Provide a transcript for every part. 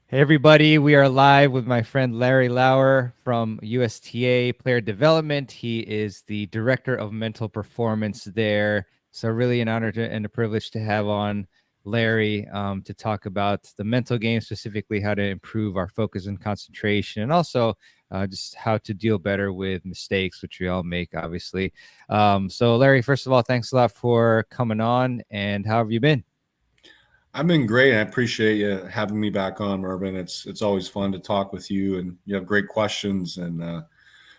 Hey everybody, we are live with my friend Larry Lauer from USTA Player Development. He is the Director of Mental Performance there. So really an honor and a privilege to have on Larry to talk about the mental game, specifically how to improve our focus and concentration, and also just how to deal better with mistakes, which we all make, obviously. So Larry, first of all, thanks a lot for coming on, and how have you been? I've been great. I appreciate you having me back on, Mervin. It's always fun to talk with you, and you have great questions. And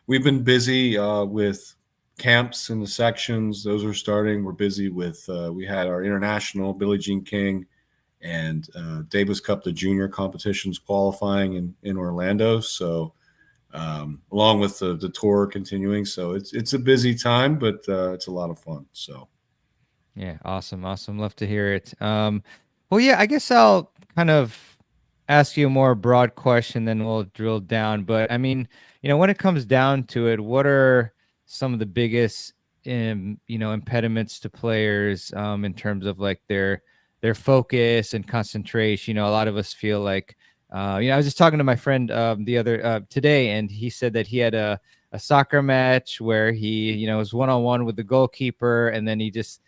we've been busy with camps in the sections; those are starting. We're busy with we had our international Billie Jean King and Davis Cup, the junior competitions qualifying in Orlando. So along with the tour continuing, so it's a busy time, but it's a lot of fun. So. Yeah, awesome, awesome. Love to hear it. Well, yeah, I guess I'll kind of ask you a more broad question, then we'll drill down. But I mean, when it comes down to it, what are some of the biggest, impediments to players in terms of like their focus and concentration? A lot of us feel like, I was just talking to my friend the other today, and he said that he had a soccer match where he, was one on one with the goalkeeper, and then he just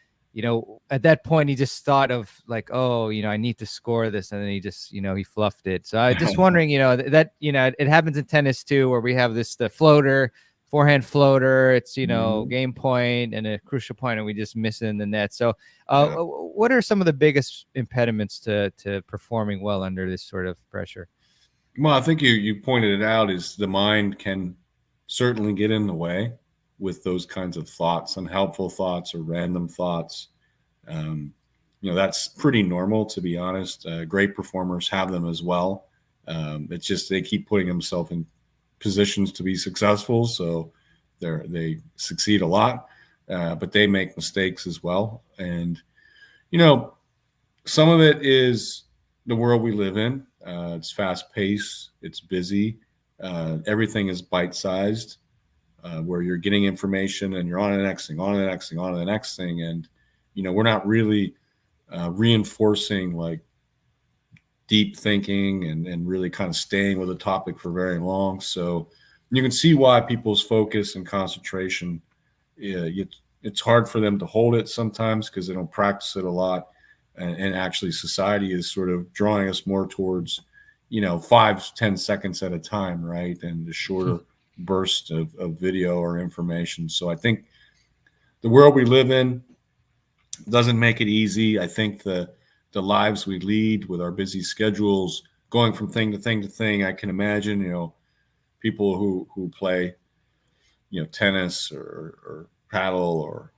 at that point he just thought of like, oh, I need to score this, and then he just, he fluffed it. So I just wondering, that it happens in tennis too, where we have the floater, forehand floater. It's Mhm. game point and a crucial point, and we just miss it in the net. So, Yeah. what are some of the biggest impediments to performing well under this sort of pressure? Well, I think you pointed it out is the mind can certainly get in the way with those kinds of thoughts, unhelpful thoughts or random thoughts. Um, that's pretty normal, to be honest. Great performers have them as well. It's just they keep putting themselves in positions to be successful, so they succeed a lot, but they make mistakes as well. And you know, some of it is the world we live in. It's fast paced, it's busy, everything is bite sized, where you're getting information and you're on to the next thing, on to the next thing, on to the next thing. And, we're not really reinforcing like deep thinking and really kind of staying with a topic for very long. So you can see why people's focus and concentration, it's hard for them to hold it sometimes because they don't practice it a lot. And actually, society is sort of drawing us more towards, 5 to 10 seconds at a time, right? And the shorter burst of video or information. So I think the world we live in doesn't make it easy. I think the lives we lead with our busy schedules, going from thing to thing to thing, I can imagine, people who play, tennis or paddle or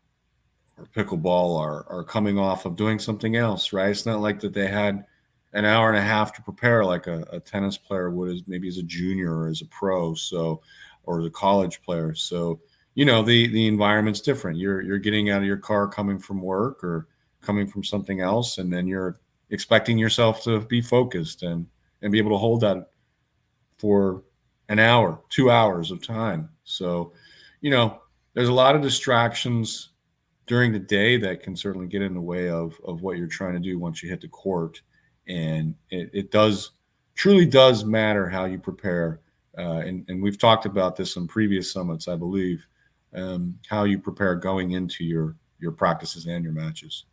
pickleball are coming off of doing something else, right? It's not like that they had an hour and a half to prepare like a tennis player would as maybe as a junior or as a pro, so or the college player. So the environment's different. You're getting out of your car coming from work or coming from something else, and then you're expecting yourself to be focused and be able to hold that for an hour, 2 hours of time. So, you know, there's a lot of distractions during the day that can certainly get in the way of what you're trying to do once you hit the court. And it does truly does matter how you prepare. And we've talked about this in previous summits, I believe, how you prepare going into your practices and your matches.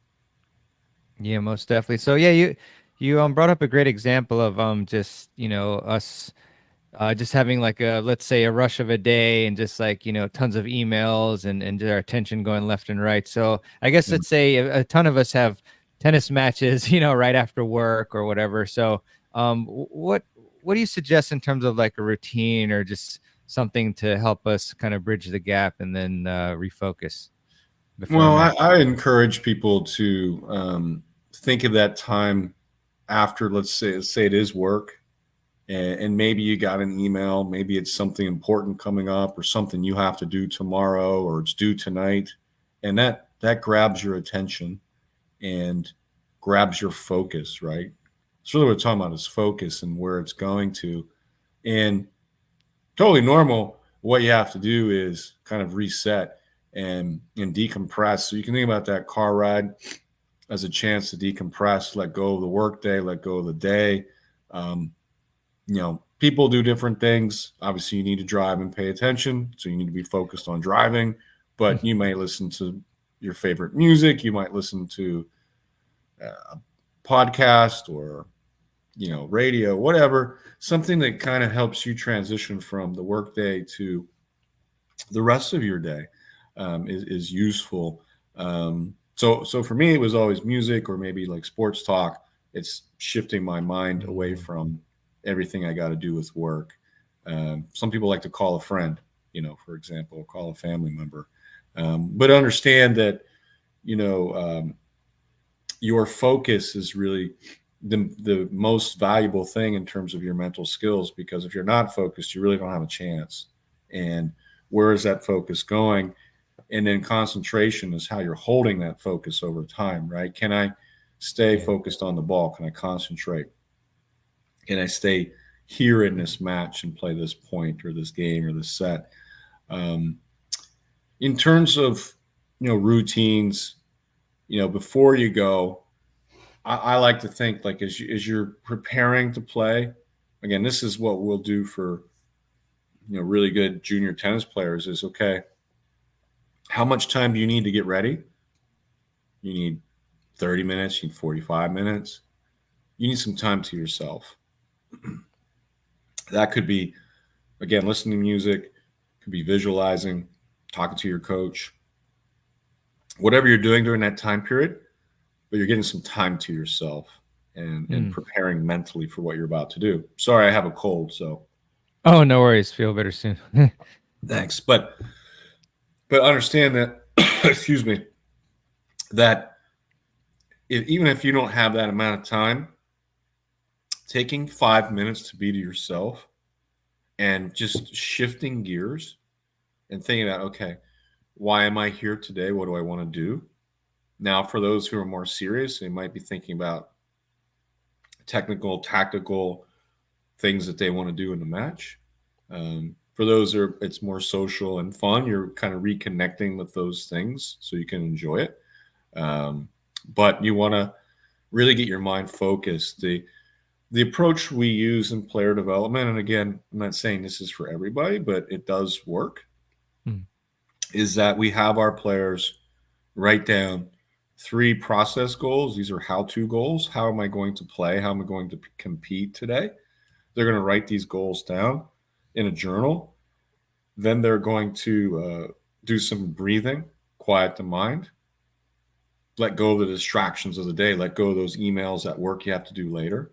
Yeah, most definitely. So yeah, you brought up a great example of just us just having like a, let's say, a rush of a day, and just like tons of emails, and our attention going left and right. So I guess Yeah. let's say a ton of us have tennis matches right after work or whatever. So what do you suggest in terms of like a routine, or just something to help us kind of bridge the gap and then refocus before a Well, match? I encourage people to think of that time after, let's say it is work, and maybe you got an email, maybe it's something important coming up or something you have to do tomorrow or it's due tonight, and that grabs your attention and grabs your focus, right? It's really what we're talking about is focus and where it's going to. And totally normal. What you have to do is kind of reset and decompress. So you can think about that car ride as a chance to decompress, let go of the workday, let go of the day. Um, People do different things. Obviously, you need to drive and pay attention, so you need to be focused on driving. But you may listen to your favorite music. You might listen to a podcast or radio, whatever, something that kind of helps you transition from the workday to the rest of your day is useful. So for me, it was always music or maybe like sports talk. It's shifting my mind away from everything I got to do with work. Some people like to call a friend, for example, call a family member, but understand that you know your focus is really the most valuable thing in terms of your mental skills, because if you're not focused, you really don't have a chance. And where is that focus going? And then concentration is how you're holding that focus over time, right? Can I stay focused on the ball? Can I concentrate? Can I stay here in this match and play this point or this game or this set? In terms of routines, before you go, I like to think like as you're preparing to play. Again, this is what we'll do for really good junior tennis players is, okay, how much time do you need to get ready? You need 30 minutes, you need 45 minutes. You need some time to yourself. That could be, again, listening to music, could be visualizing, talking to your coach, whatever you're doing during that time period, but you're getting some time to yourself and preparing mentally for what you're about to do. Sorry, I have a cold, so. Oh, no worries. Feel better soon. Thanks. But understand that, excuse me, that even if you don't have that amount of time, taking 5 minutes to be to yourself and just shifting gears and thinking about, okay, why am I here today? What do I want to do? Now, for those who are more serious, they might be thinking about technical, tactical things that they want to do in the match. For those it's more social and fun. You're kind of reconnecting with those things so you can enjoy it. But you want to really get your mind focused. The approach we use in player development, and again, I'm not saying this is for everybody, but it does work, is that we have our players write down 3 process goals. These are how-to goals. How am I going to play? How am I going to compete today? They're going to write these goals down in a journal. Then they're going to do some breathing, quiet the mind, let go of the distractions of the day, let go of those emails at work you have to do later.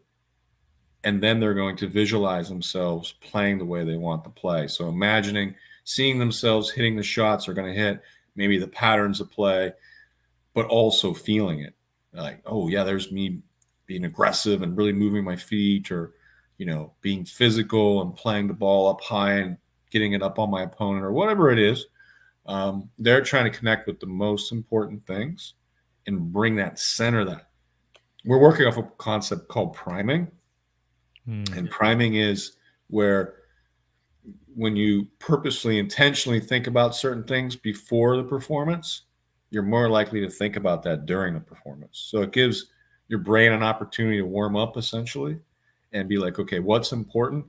And then they're going to visualize themselves playing the way they want to play. So seeing themselves hitting the shots they're going to hit, maybe the patterns of play, but also feeling it. Like, oh, yeah, there's me being aggressive and really moving my feet, or, being physical and playing the ball up high and getting it up on my opponent, or whatever it is. They're trying to connect with the most important things and bring that, center that. We're working off a concept called priming. And priming is where when you purposely, intentionally think about certain things before the performance, you're more likely to think about that during the performance. So it gives your brain an opportunity to warm up, essentially, and be like, okay, what's important?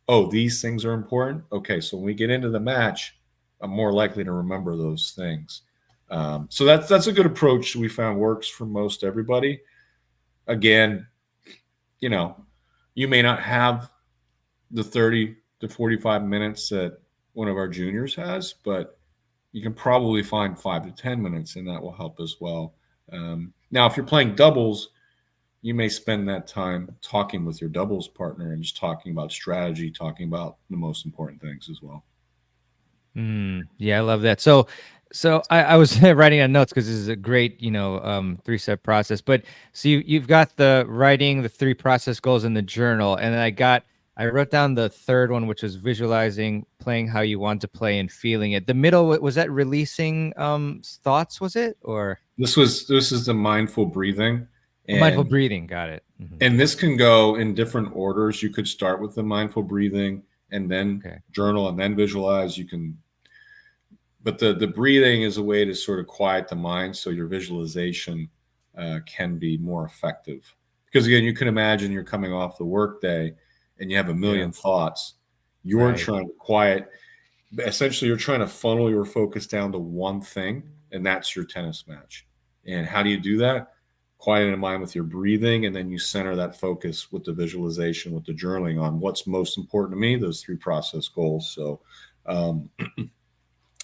Oh, these things are important. Okay, so when we get into the match, I'm more likely to remember those things. So that's a good approach we found works for most everybody. Again, you may not have the 30 to 45 minutes that one of our juniors has, but you can probably find 5 to 10 minutes, and that will help as well. Now, if you're playing doubles, you may spend that time talking with your doubles partner and just talking about strategy, talking about the most important things as well. Yeah, I love that. So I was writing on notes because this is a great, 3-step process. But so you've got the writing, the 3 process goals in the journal, and then I wrote down the third one, which was visualizing, playing how you want to play, and feeling it. The middle, was that releasing thoughts? Was it, or this is the mindful breathing and mindful breathing? Got it. And this can go in different orders. You could start with the mindful breathing and then journal and then visualize. But the breathing is a way to sort of quiet the mind so your visualization can be more effective. Because again, you can imagine you're coming off the work day and you have a Yeah. million thoughts, you're Right. trying to quiet. Essentially, you're trying to funnel your focus down to one thing, and that's your tennis match. And how do you do that? Quiet in mind with your breathing, and then you center that focus with the visualization, with the journaling on what's most important to me, those three process goals. So, um,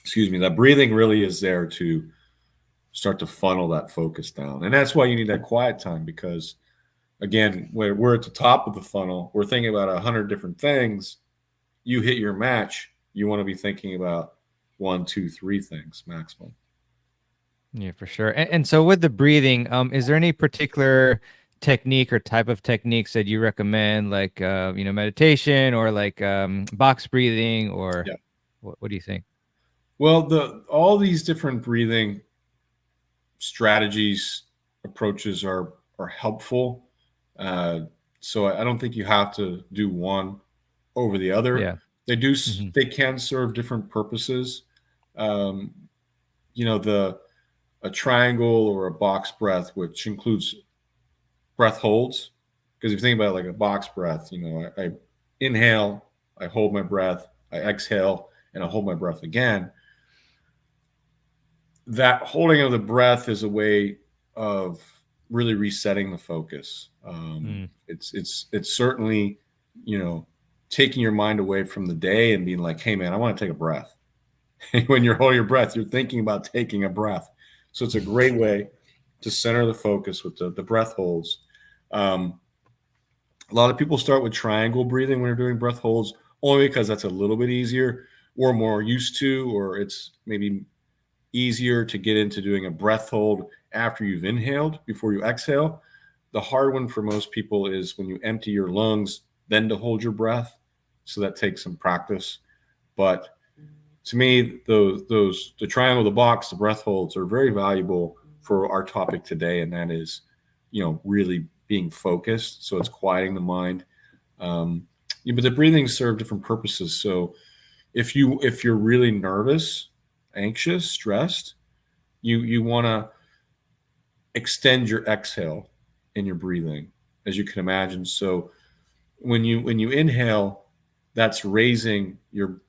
excuse me, that breathing really is there to start to funnel that focus down. And that's why you need that quiet time, because again, we're at the top of the funnel, we're thinking about 100 different things. You hit your match, you want to be thinking about one, two, three things maximum. Yeah, for sure. And so with the breathing, is there any particular technique or type of techniques that you recommend, like meditation or like box breathing, or Yeah. what do you think? Well, all these different breathing strategies, approaches are helpful. Uh, so I don't think you have to do one over the other. Yeah. They do Hmm. they can serve different purposes. Um, you know, the a triangle or a box breath, which includes breath holds. Because if you think about it like a box breath, I inhale, I hold my breath, I exhale, and I hold my breath again. That holding of the breath is a way of really resetting the focus. Mm. It's certainly, you know, taking your mind away from the day and being like, hey man, I want to take a breath. When you're holding your breath, you're thinking about taking a breath. So it's a great way to center the focus with the breath holds. Um, a lot of people start with triangle breathing when they're doing breath holds, only because that's a little bit easier or more used to, or it's maybe easier to get into doing a breath hold after you've inhaled before you exhale. The hard one for most people is when you empty your lungs, then to hold your breath. So that takes some practice. But to me, the triangle, the box, the breath holds are very valuable for our topic today, and that is, really being focused. So it's quieting the mind. Yeah, but the breathing serve different purposes. So if you're really nervous, anxious, stressed, you want to extend your exhale in your breathing, as you can imagine. So when you inhale, that's raising your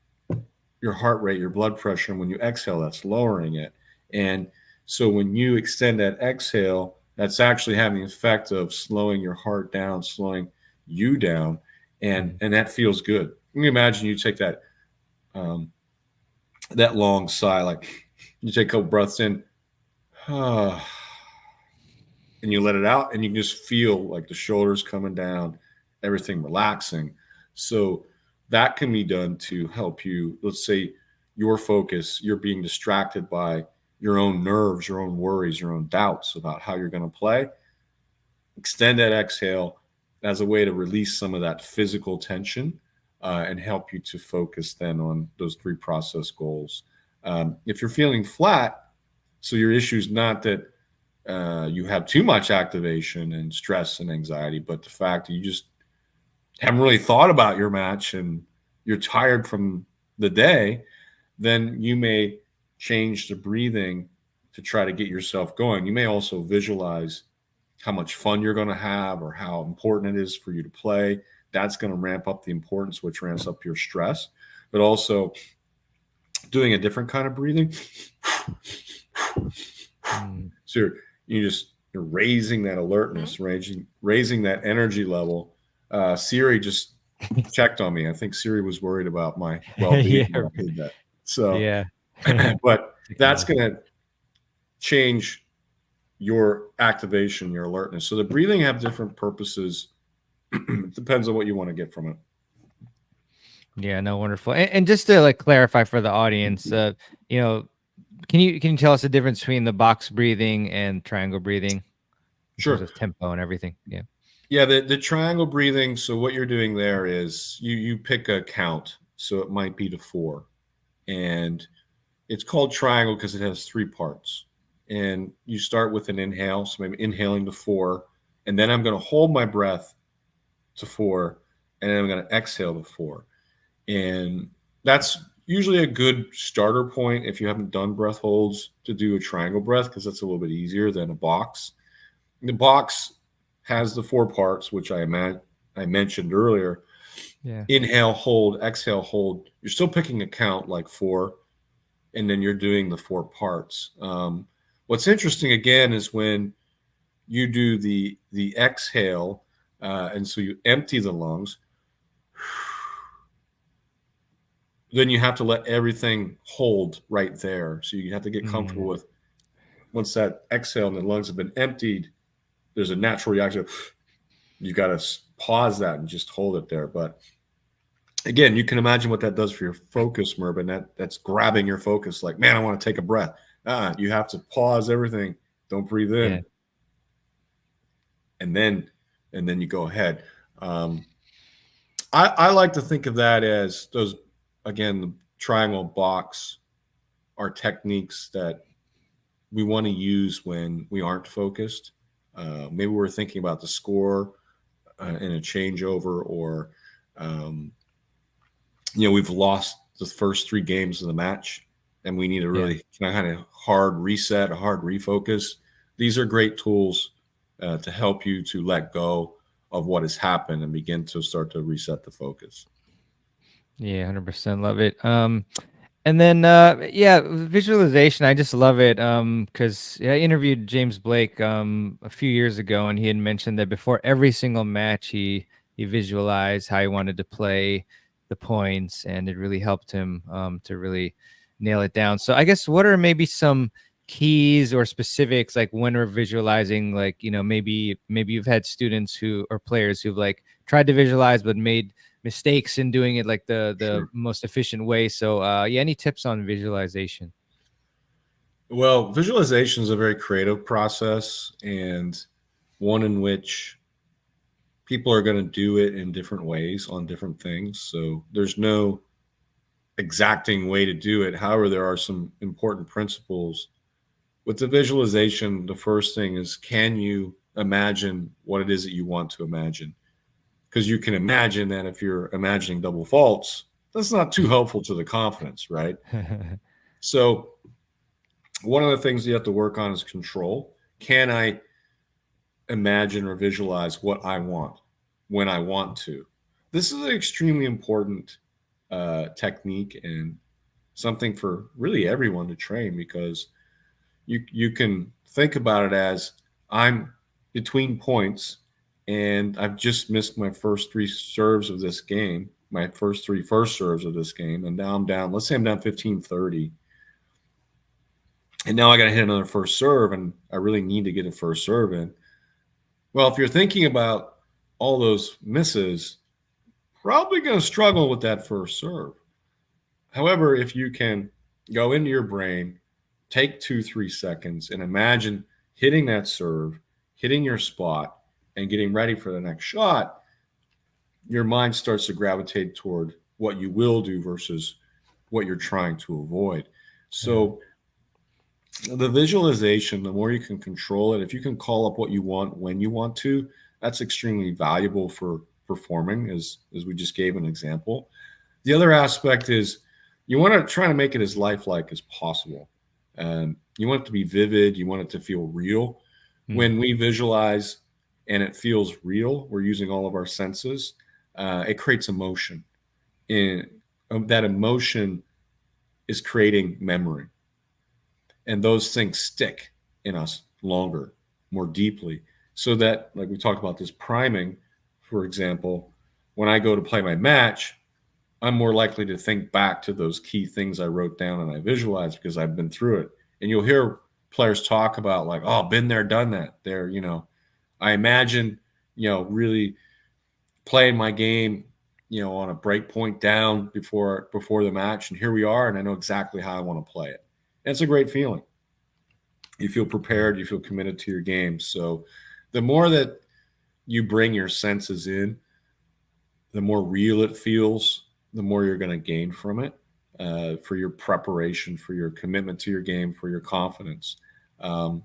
heart rate, your blood pressure, and when you exhale, that's lowering it. And so when you extend that exhale, that's actually having the effect of slowing your heart down, slowing you down, and Mm. and that feels good. Can you imagine you take um, that long sigh, like you take a couple breaths in, and you let it out, and you can just feel like the shoulders coming down, everything relaxing. So that can be done to help you. Let's say your focus, you're being distracted by your own nerves, your own worries, your own doubts about how you're going to play. Extend that exhale as a way to release some of that physical tension, and help you to focus then on those three process goals. If you're feeling flat, so your issue is not that you have too much activation and stress and anxiety, but the fact that you just haven't really thought about your match and you're tired from the day, then you may change the breathing to try to get yourself going. You may also visualize how much fun you're going to have or how important it is for you to play. That's going to ramp up the importance, which ramps up your stress. But also doing a different kind of breathing. Mm. So you're raising that alertness, raising that energy level. Siri just checked on me. I think Siri was worried about my well-being Yeah. when I did that. So, Yeah. but that's Technology. going to change your activation, your alertness. So the breathing have different purposes. It depends on what you want to get from it. Yeah, no, wonderful. And just to like clarify for the audience, you know, can you tell us the difference between the box breathing and triangle breathing in terms Sure. of tempo and everything? Yeah. Yeah, the triangle breathing. So what you're doing there is you pick a count. So it might be to 4, and it's called triangle because it has 3 parts. And you start with an inhale, so maybe inhaling to 4, and then I'm going to hold my breath to 4, and then I'm going to exhale to 4. And that's usually a good starter point if you haven't done breath holds, to do a triangle breath, because that's a little bit easier than a box. The box has the 4 parts, which I mentioned earlier. Yeah. inhale, hold, exhale, hold. You're still picking a count like 4, and then you're doing the 4 parts. What's interesting again is when you do the exhale, and so you empty the lungs, then you have to let everything hold right there. So you have to get comfortable Mm. with once that exhale and the lungs have been emptied, there's a natural reaction. You got to pause that and just hold it there. But again, you can imagine what that does for your focus, Mervin. That's grabbing your focus. Like, man, I want to take a breath. You have to pause everything. Don't breathe Yeah. in, and then you go ahead. Um, I like to think of that as those again, the triangle box are techniques that we want to use when we aren't focused. Maybe we're thinking about the score in a changeover, or um, we've lost the first 3 games of the match, and we need a Yeah. really kind of hard reset, a hard refocus. These are great tools to help you to let go of what has happened and begin to start to reset the focus. Yeah, 100% love it. And then yeah, visualization, I just love it. Cuz I interviewed James Blake a few years ago, and he had mentioned that before every single match he visualized how he wanted to play the points, and it really helped him to really nail it down. So I guess what are maybe some keys or specifics, like when we're visualizing, like, maybe you've had students who or players who've like tried to visualize but made mistakes in doing it like the Sure. most efficient way. So yeah, any tips on visualization? Well, visualization is a very creative process, and one in which people are going to do it in different ways on different things. So there's no exacting way to do it. However, there are some important principles. With the visualization, the first thing is, can you imagine what it is that you want to imagine? Because you can imagine that if you're imagining double faults, that's not too helpful to the confidence, right? So, one of the things you have to work on is control. Can I imagine or visualize what I want when I want to? This is an extremely important technique and something for really everyone to train, because you can think about it as, I'm between points and I've just missed my first 3 serves of this game, my first 3 first serves of this game, and now I'm down, let's say I'm down 15-30, and now I got to hit another first serve, and I really need to get a first serve in. Well, if you're thinking about all those misses, probably going to struggle with that first serve. However, if you can go into your brain, take 2-3 seconds, and imagine hitting that serve, hitting your spot, and getting ready for the next shot, your mind starts to gravitate toward what you will do versus what you're trying to avoid. Yeah. So the visualization, the more you can control it, if you can call up what you want when you want to, that's extremely valuable for performing, as we just gave an example. The other aspect is, you want to try to make it as lifelike as possible. You want it to be vivid. You want it to feel real. Mm. When we visualize and it feels real, we're using all of our senses. It creates emotion. And that emotion is creating memory. And those things stick in us longer, more deeply. So that, like we talked about this priming, for example, when I go to play my match, I'm more likely to think back to those key things I wrote down and I visualized because I've been through it. And you'll hear players talk about, like, oh, been there, done that. I imagine, really playing my game, on a break point down before the match, and here we are, and I know exactly how I want to play it. And it's a great feeling. You feel Yeah. prepared, you feel committed to your game. So the more that you bring your senses in, the more real it feels, the more you're going to gain from it, for your preparation, for your commitment to your game, for your confidence. Um,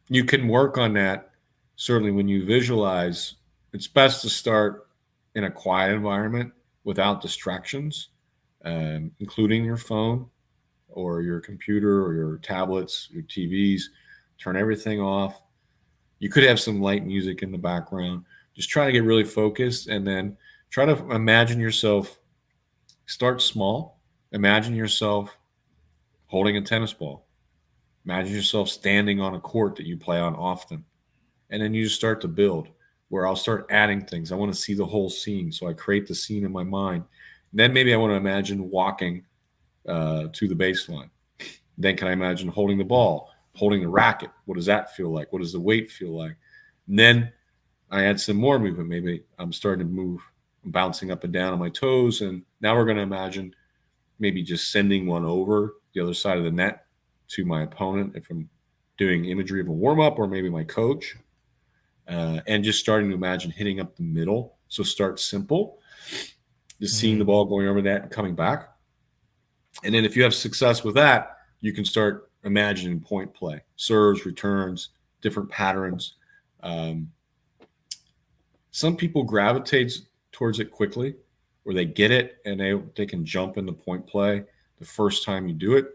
you can work on that. Certainly, when you visualize, it's best to start in a quiet environment without distractions, including your phone or your computer or your tablets, your TVs. Turn everything off. You could have some light music in the background. Just try to get really focused, and then try to imagine yourself, start small. Imagine yourself holding a tennis ball. Imagine yourself standing on a court that you play on often. And then you just start to build where I'll start adding things. I want to see the whole scene. So I create the scene in my mind. And then maybe I want to imagine walking to the baseline. Then can I imagine holding the ball, holding the racket? What does that feel like? What does the weight feel like? And then I add some more movement. Maybe I'm starting to move, I'm bouncing up and down on my toes. And now we're going to imagine maybe just sending one over the other side of the net to my opponent if I'm doing imagery of a warm up, or maybe my coach, and just starting to imagine hitting up the middle. So start simple, just seeing the ball going over that and coming back. And then if you have success with that, you can start imagining point play, serves, returns, different patterns. Some people gravitate towards it quickly, where they get it and they can jump into point play the first time you do it.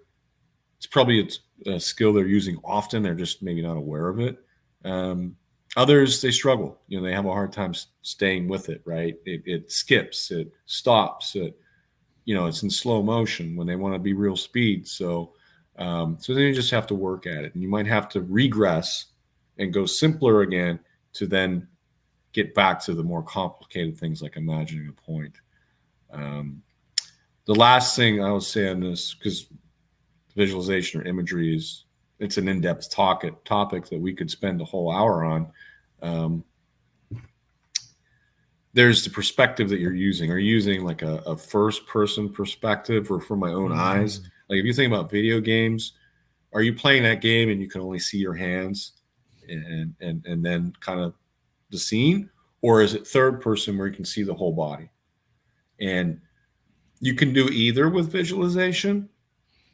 It's probably a skill they're using often. They're just maybe not aware of it. Others, they struggle. They have a hard time staying with it, right? It skips, it stops, it's in slow motion when they want to be real speed. So then you just have to work at it. And you might have to regress and go simpler again to then get back to the more complicated things like imagining a point. The last thing I would say on this, because visualization or imagery it's an in-depth topic that we could spend a whole hour on. There's the perspective that you're using. Are you using like a first-person perspective, or from my own eyes? Like if you think about video games, are you playing that game and you can only see your hands and then kind of the scene, or is it third person where you can see the whole body? And you can do either with visualization.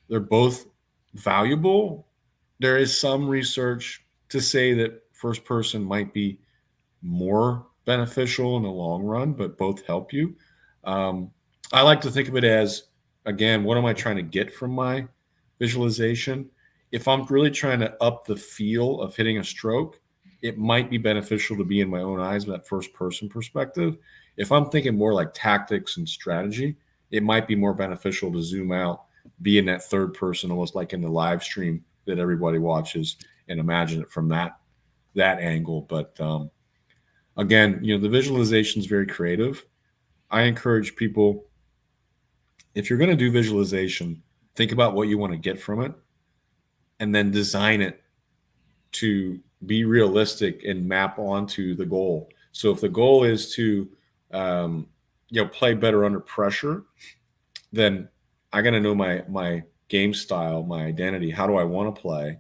They're both valuable. There is some research to say that first person might be more beneficial in the long run, but both help you. I like to think of it as, again, what am I trying to get from my visualization? If I'm really trying to up the feel of hitting a stroke, it might be beneficial to be in my own eyes with that first person perspective. If I'm thinking more like tactics and strategy, it might be more beneficial to zoom out, be in that third person, almost like in the live stream that everybody watches, and imagine it from that angle. But again, the visualization is very creative. I encourage people, if you're going to do visualization, think about what you want to get from it, and then design it to be realistic and map onto the goal. So if the goal is to play better under pressure, then I got to know my game style, my identity. How do I want to play?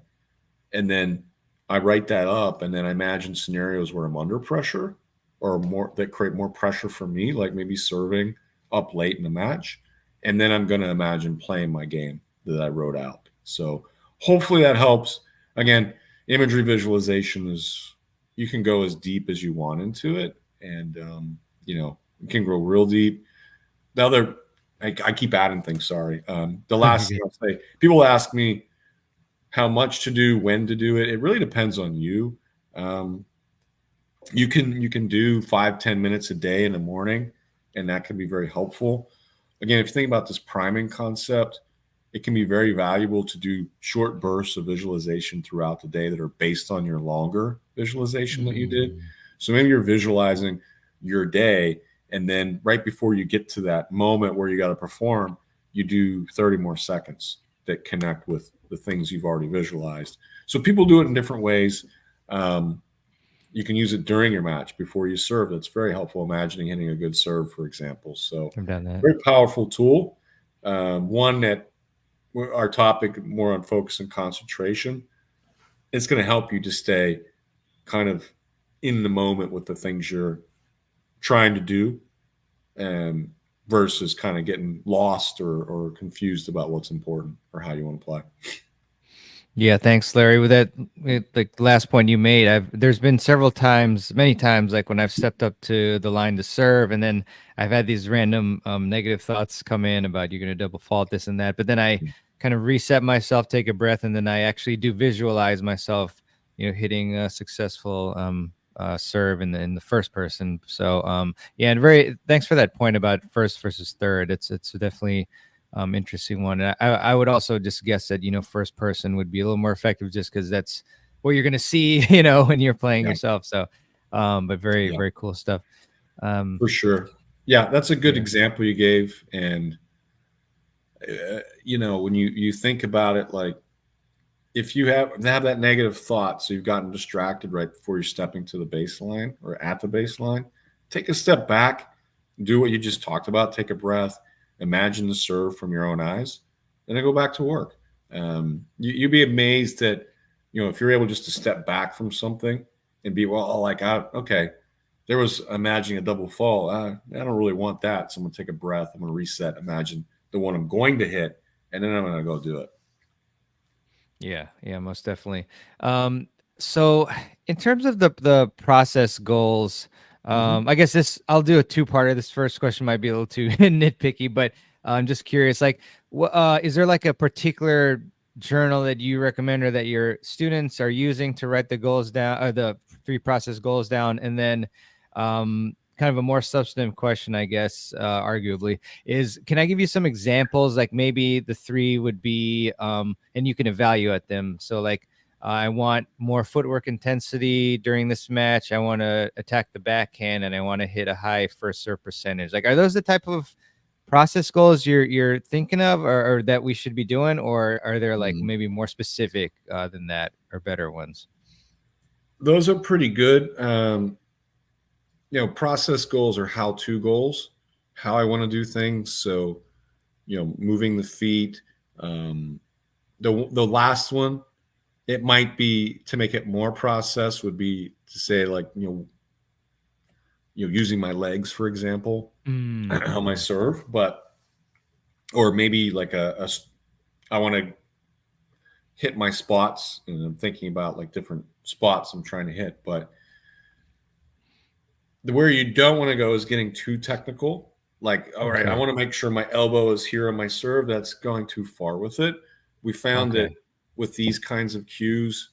And then I write that up, and then I imagine scenarios where I'm under pressure, or more that create more pressure for me, like maybe serving up late in the match. And then I'm going to imagine playing my game that I wrote out. So hopefully that helps. Again, imagery visualization is, you can go as deep as you want into it, and you can go real deep. The other, I keep adding things. Sorry. The last thing I'll say, people ask me how much to do, when to do it. It really depends on you. You can do 5-10 minutes a day in the morning, and that can be very helpful. Again, if you think about this priming concept, it can be very valuable to do short bursts of visualization throughout the day that are based on your longer visualization that you did. So maybe you're visualizing your day, and then right before you get to that moment where you got to perform, you do 30 more seconds that connect with the things you've already visualized. So people do it in different ways. You can use it during your match before you serve. That's very helpful. Imagining hitting a good serve, for example. So I've done that. Very powerful tool. One that our topic more on focus and concentration. It's going to help you to stay kind of in the moment with the things you're trying to do, versus kind of getting lost or confused about what's important or how you want to play. Yeah, thanks, Larry. With that, the last point you made, there's been many times, like when I've stepped up to the line to serve, and then I've had these random negative thoughts come in about you're going to double fault this and that. But then I kind of reset myself, take a breath, and then I actually do visualize myself, hitting a successful serve in the first person. So yeah, and very thanks for that point about first versus third. It's definitely interesting one. And I would also just guess that first person would be a little more effective just because that's what you're gonna see when you're playing Yeah, yourself. So but very yeah, very cool stuff. for sure. Yeah, that's a good Yeah. example you gave. And when you think about it, like if you have that negative thought, so you've gotten distracted right before you're stepping to the baseline or at the baseline, take a step back, do what you just talked about, take a breath, imagine the serve from your own eyes, and then go back to work. You'd be amazed that if you're able just to step back from something and be like, okay, there was imagining a double fall. I don't really want that, so I'm gonna take a breath. I'm gonna reset. Imagine the one I'm going to hit, and then I'm gonna go do it. Yeah, yeah, most definitely. So in terms of the process goals, Mm-hmm. I guess I'll do a two-parter. This first question might be a little too nitpicky, but I'm just curious, like, is there like a particular journal that you recommend or that your students are using to write the goals down, or the three process goals down? And then kind of a more substantive question, I guess, arguably, is can I give you some examples? Like maybe the three would be, and you can evaluate them. So like, I want more footwork intensity during this match. I want to attack the backhand, and I want to hit a high first serve percentage. Like, are those the type of process goals you're thinking of, or that we should be doing, or are there like Mm-hmm. maybe more specific than that, or better ones? Those are pretty good. Process goals are how-to goals, how I want to do things. So, moving the feet. Um, the last one, it might be to make it more process would be to say like, using my legs, for example, on my Mm-hmm. serve, or maybe like I want to hit my spots and I'm thinking about like different spots I'm trying to hit, but where you don't want to go is getting too technical. Like, all right, I Okay. want to make sure my elbow is here on my serve. That's going too far with it. We found that Okay. with these kinds of cues,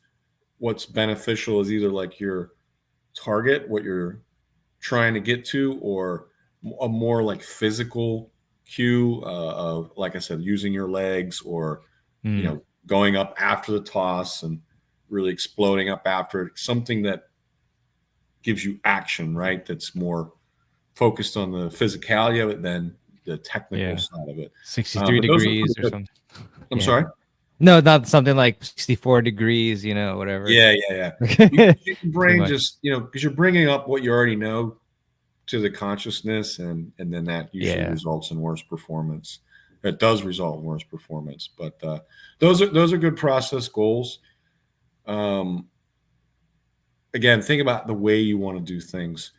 what's beneficial is either like your target, what you're trying to get to, or a more like physical cue of, like I said, using your legs, or Mm. going up after the toss and really exploding up after it. Something that gives you action, right? That's more focused on the physicality of it than the technical Yeah. side of it. 63 But those are pretty degrees or good. something. I'm Yeah. sorry. No, not something like 64 degrees, whatever. Yeah, yeah, yeah. Your Too brain much. just, because you're bringing up what you already know to the consciousness, and then that usually Yeah. results in worse performance. It does result in worse performance, but those are good process goals. Um, again, think about the way you want to do things,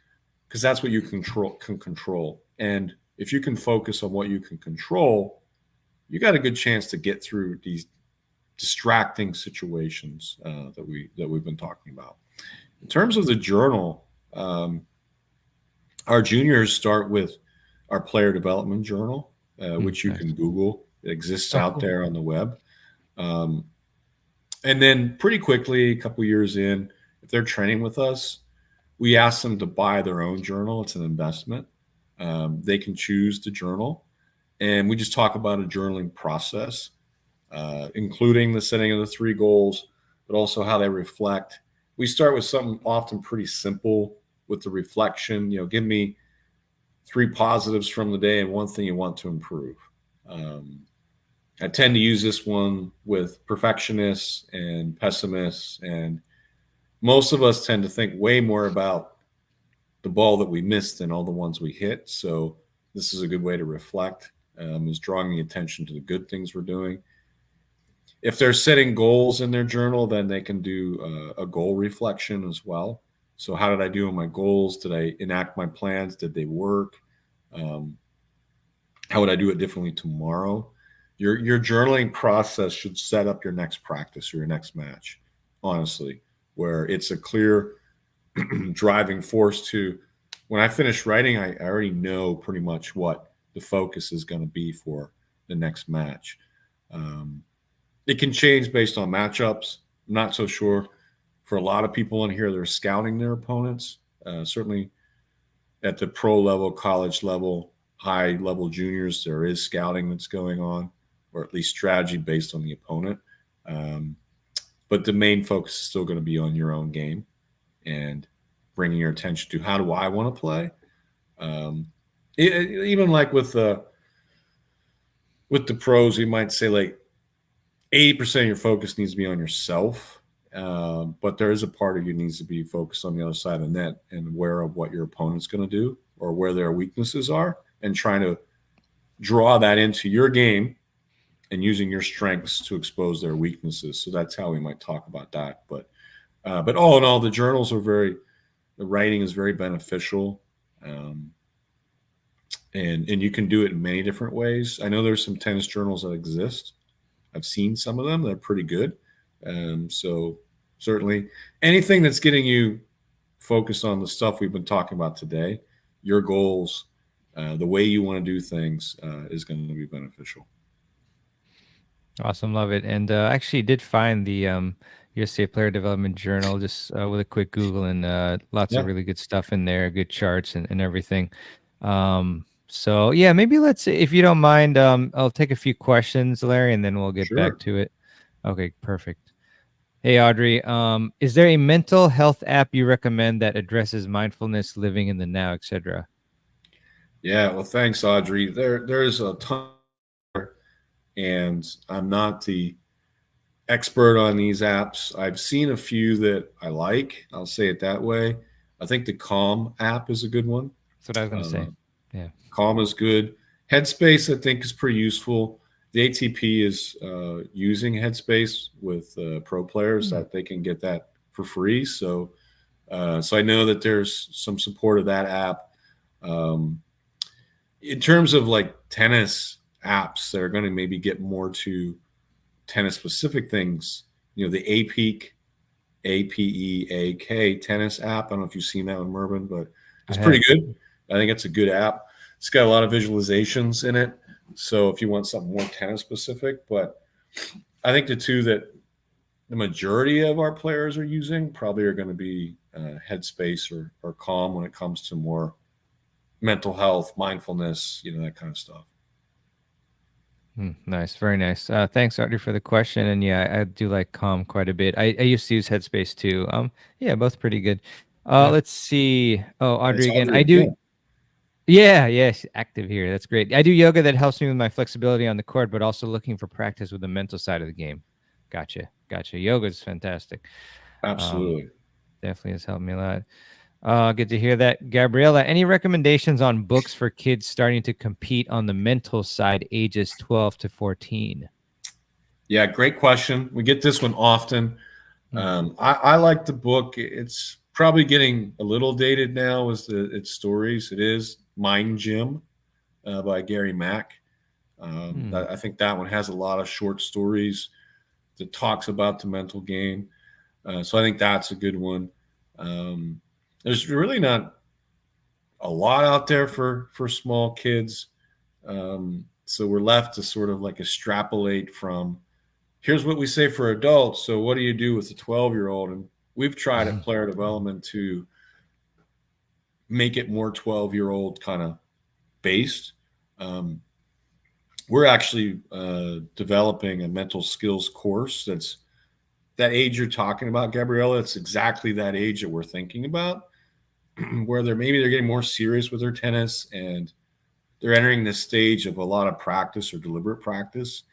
because that's what you can control. And if you can focus on what you can control, you got a good chance to get through these distracting situations that we've been talking about. In terms of the journal, our juniors start with our player development journal, which you Nice. can Google. It exists Oh, out cool. there on the web. Um, and then pretty quickly, a couple years in, if they're training with us, we ask them to buy their own journal. It's an investment. They can choose the journal, and we just talk about a journaling process, including the setting of the three goals, but also how they reflect. We start with something often pretty simple with the reflection. Give me three positives from the day and one thing you want to improve. Um, I tend to use this one with perfectionists and pessimists, and most of us tend to think way more about the ball that we missed than all the ones we hit. So this is a good way to reflect, is drawing the attention to the good things we're doing. If they're setting goals in their journal, then they can do a goal reflection as well. So how did I do on my goals? Did I enact my plans? Did they work? Um, how would I do it differently tomorrow? Your journaling process should set up your next practice or your next match, honestly, where it's a clear driving force to when I finish writing, I already know pretty much what the focus is going to be for the next match. It can change based on matchups. I'm not so sure for a lot of people in here, they're scouting their opponents. Certainly at the pro level, college level, high level juniors, there is scouting that's going on, or at least strategy based on the opponent. Um, but the main focus is still going to be on your own game and bringing your attention to how do I want to play. Um, Even like with the pros, you might say like 80% of your focus needs to be on yourself. But there is a part of you needs to be focused on the other side of the net and aware of what your opponent's going to do or where their weaknesses are and trying to draw that into your game and using your strengths to expose their weaknesses. So that's how we might talk about that. But all in all, the writing is very beneficial. Um, and you can do it in many different ways. I know there's some tennis journals that exist. I've seen some of them; they're pretty good. So certainly, anything that's getting you focused on the stuff we've been talking about today, your goals, the way you want to do things, is going to be beneficial. Awesome, love it. And I actually did find the USA Player Development Journal just with a quick Google, and lots of Yeah, really good stuff in there, good charts and everything. So yeah, maybe let's, if you don't mind, I'll take a few questions, Larry, and then we'll get back sure. to it. Okay, perfect. Hey, Audrey, is there a mental health app you recommend that addresses mindfulness, living in the now, etc.? Yeah. Well, thanks, Audrey. There's a ton, and I'm not the expert on these apps. I've seen a few that I like. I'll say it that way. I think the Calm app is a good one. That's what I was gonna say. Uh, Yeah. Calm is good. Headspace, I think, is pretty useful. The ATP is using Headspace with pro players Hmm. that they can get that for free. So I know that there's some support of that app. Um, in terms of like tennis apps that are going to maybe get more to tennis specific things, the APEAK, APEAK tennis app. I don't know if you've seen that one, Mervin, but I it's pretty have. good. I think it's a good app. It's got a lot of visualizations in it. So if you want something more tennis specific, but I think the two that the majority of our players are using probably are going to be Headspace or Calm when it comes to more mental health, mindfulness, that kind of stuff. Nice, very nice. Thanks, Audrey, for the question. And yeah, I do like Calm quite a bit. I used to use Headspace too. Yeah, both pretty good. Yeah. Let's see. Oh, That's Audrey again. Audrey I do. again. Yeah, yes, active here. That's great. I do yoga that helps me with my flexibility on the court, but also looking for practice with the mental side of the game. Gotcha, gotcha. Yoga is fantastic. Um, Absolutely. Definitely has helped me a lot. Good to hear that. Gabriella, any recommendations on books for kids starting to compete on the mental side, ages 12 to 14? Yeah, great question. We get this one often. Hmm. I like the book. It's probably getting a little dated now as its stories. It is Mind Gym by Gary Mack. Hmm. I think that one has a lot of short stories that talks about the mental game. So I think that's a good one. Um, there's really not a lot out there for small kids. So we're left to sort of like extrapolate from here's what we say for adults. So what do you do with a 12-year-old? And we've tried at player development to make it more 12-year-old kind of based. Um, we're actually developing a mental skills course that's that age you're talking about, Gabriella. It's exactly that age that we're thinking about, where they're getting more serious with their tennis and they're entering this stage of a lot of practice or deliberate practice,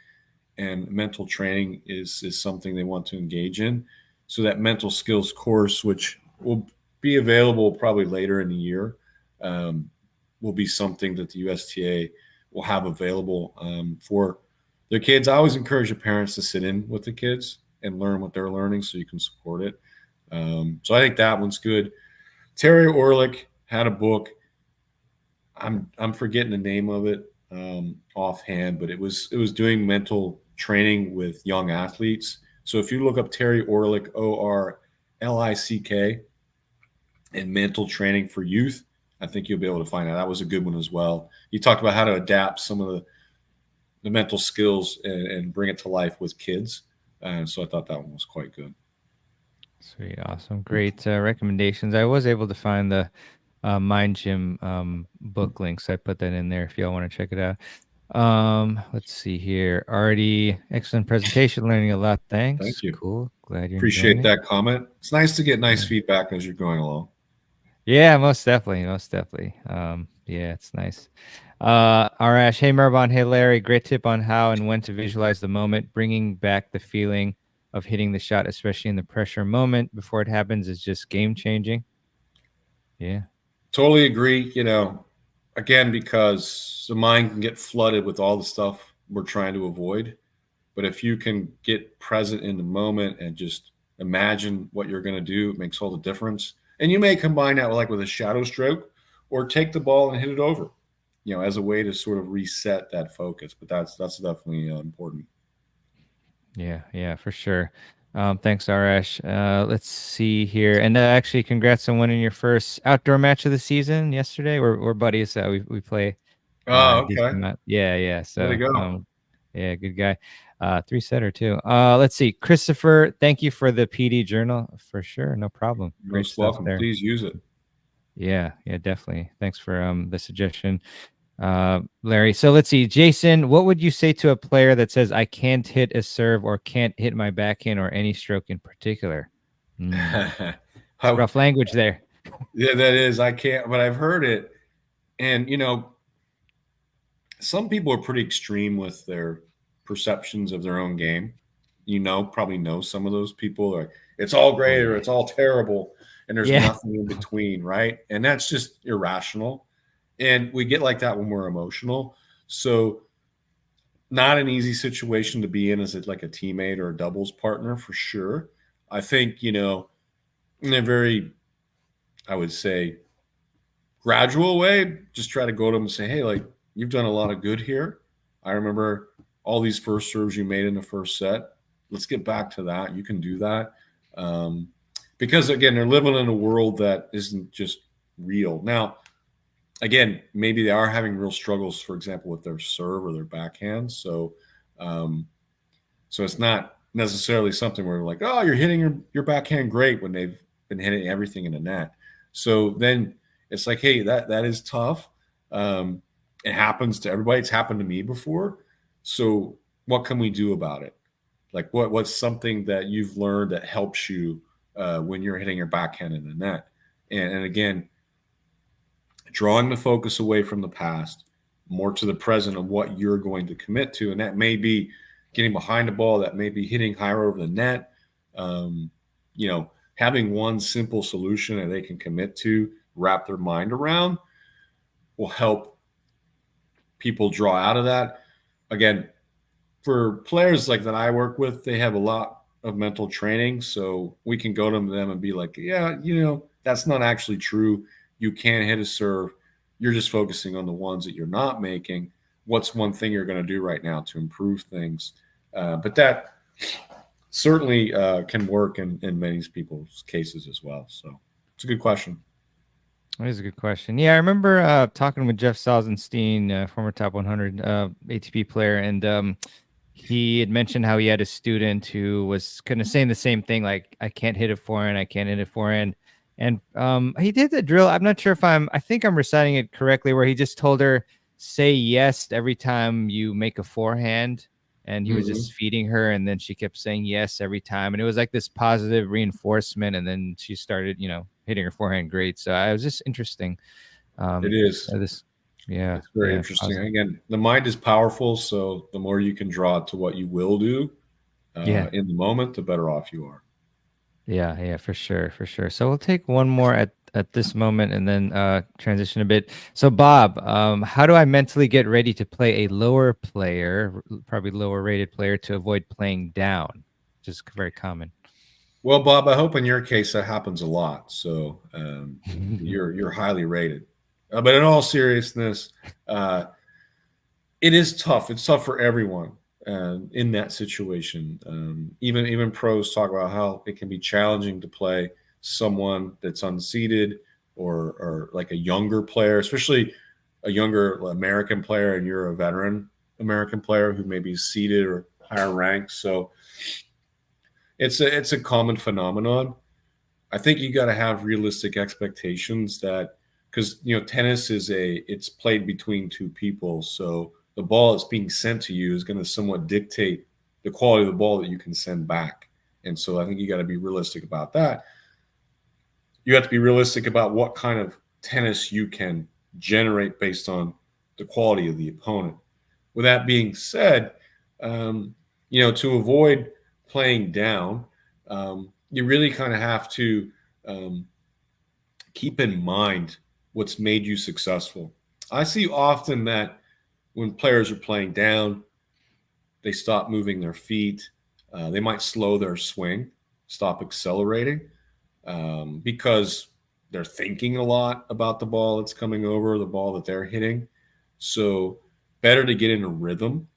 and mental training is something they want to engage in. So that mental skills course, which will be available probably later in the year, um, will be something that the USTA will have available for their kids. I always encourage the parents to sit in with the kids and learn what they're learning so you can support it. So I think that one's good. Terry Orlick had a book. I'm forgetting the name of it offhand, but it was doing mental training with young athletes. So if you look up Terry Orlick, Orlick, and mental training for youth, I think you'll be able to find out. That was a good one as well. He talked about how to adapt some of the mental skills and bring it to life with kids. So I thought that one was quite good. Sweet, awesome, great recommendations. I was able to find the Mind Gym book links. I put that in there if y'all want to check it out. Let's see here. Already excellent presentation, learning a lot. Thank Thanks. you. Cool. Glad you're enjoying Appreciate it. that comment. It's nice to get nice Yeah. feedback as you're going along. Yeah, most definitely, most definitely. Yeah, it's nice. Arash, hey Merban, hey Larry, great tip on how and when to visualize the moment. Bringing back the feeling of hitting the shot, especially in the pressure moment before it happens, is just game changing. Yeah, Totally agree. Again, because the mind can get flooded with all the stuff we're trying to avoid. But if you can get present in the moment and just imagine what you're going to do, it makes all the difference. And you may combine that with a shadow stroke or take the ball and hit it over, as a way to sort of reset that focus. But that's definitely important. yeah, for sure. Thanks, Arash. Let's see here, and actually, congrats on winning your first outdoor match of the season yesterday. We're buddies. We play Oh, decent okay. amount. Yeah. Way to So, go. yeah, good guy. Three setter too. Let's see, Christopher. Thank you for the PD journal for sure. No problem. Great Most stuff welcome. there. Please use it. Yeah, definitely. Thanks for the suggestion, Larry. So let's see, Jason. What would you say to a player that says I can't hit a serve or can't hit my backhand or any stroke in particular? Hmm. How, Rough language there. yeah, that is. I can't, but I've heard it. And, some people are pretty extreme with their perceptions of their own game. Probably know some of those people are it's all Oh great or yeah. it's all terrible and there's Yeah. nothing in between, right? And that's just irrational. And we get like that when we're emotional. So not an easy situation to be in as like a teammate or a doubles partner for sure. I think, in a very, I would say, gradual way, just try to go to them and say, hey, like, you've done a lot of good here. I remember all these first serves you made in the first set. Let's get back to that. You can do that. Um, because again, they're living in a world that isn't just real. Now, again, maybe they are having real struggles, for example, with their serve or their backhand. Um, so it's not necessarily something where we're like, oh, you're hitting your backhand great when they've been hitting everything in the net. So then it's like, hey, that is tough. Um, it happens to everybody. It's happened to me before. So what can we do about it? Like what's something that you've learned that helps you when you're hitting your backhand in the net? And again, drawing the focus away from the past, more to the present of what you're going to commit to. And that may be getting behind the ball, that may be hitting higher over the net. Um, Having one simple solution that they can commit to, wrap their mind around, will help people draw out of that. Again, for players like that I work with, they have a lot of mental training. So we can go to them and be like, yeah, that's not actually true. You can hit a serve. You're just focusing on the ones that you're not making. What's one thing you're going to do right now to improve things? But that certainly can work in many people's cases as well. So it's a good question. That is a good question. Yeah, I remember talking with Jeff Salzenstein, former top 100 ATP player, and he had mentioned how he had a student who was kind of saying the same thing, like I can't hit a forehand, I can't hit a forehand, and he did the drill. I'm not sure if I think I'm reciting it correctly, where he just told her say yes every time you make a forehand, and he was Mm-hmm. just feeding her, and then she kept saying yes every time, and it was like this positive reinforcement, and then she started, hitting her forehand great. So I was just interesting. It is. This, yeah, It's very yeah, interesting. positive. Again, the mind is powerful. So the more you can draw it to what you will do Yeah. in the moment, the better off you are. Yeah, for sure, for sure. So we'll take one more at this moment and then transition a bit. So Bob, how do I mentally get ready to play a lower player, probably lower rated player, to avoid playing down? Which is very common. Well, Bob, I hope in your case that happens a lot. So you're highly rated. But in all seriousness, uh, it is tough. It's tough for everyone in that situation. Even pros talk about how it can be challenging to play someone that's unseated or like a younger player, especially a younger American player, and you're a veteran American player who maybe is seated or higher ranked. So it's a common phenomenon. I think you got to have realistic expectations that, because tennis it's played between two people, so the ball that's being sent to you is going to somewhat dictate the quality of the ball that you can send back. And so I think you got to be realistic about that. You have to be realistic about what kind of tennis you can generate based on the quality of the opponent. With that being said, to avoid playing down, you really kind of have to um, keep in mind what's made you successful. I see often that when players are playing down, they stop moving their feet. They might slow their swing, stop accelerating, because they're thinking a lot about the ball that's coming over, the ball that they're hitting. So, better to get in a rhythm.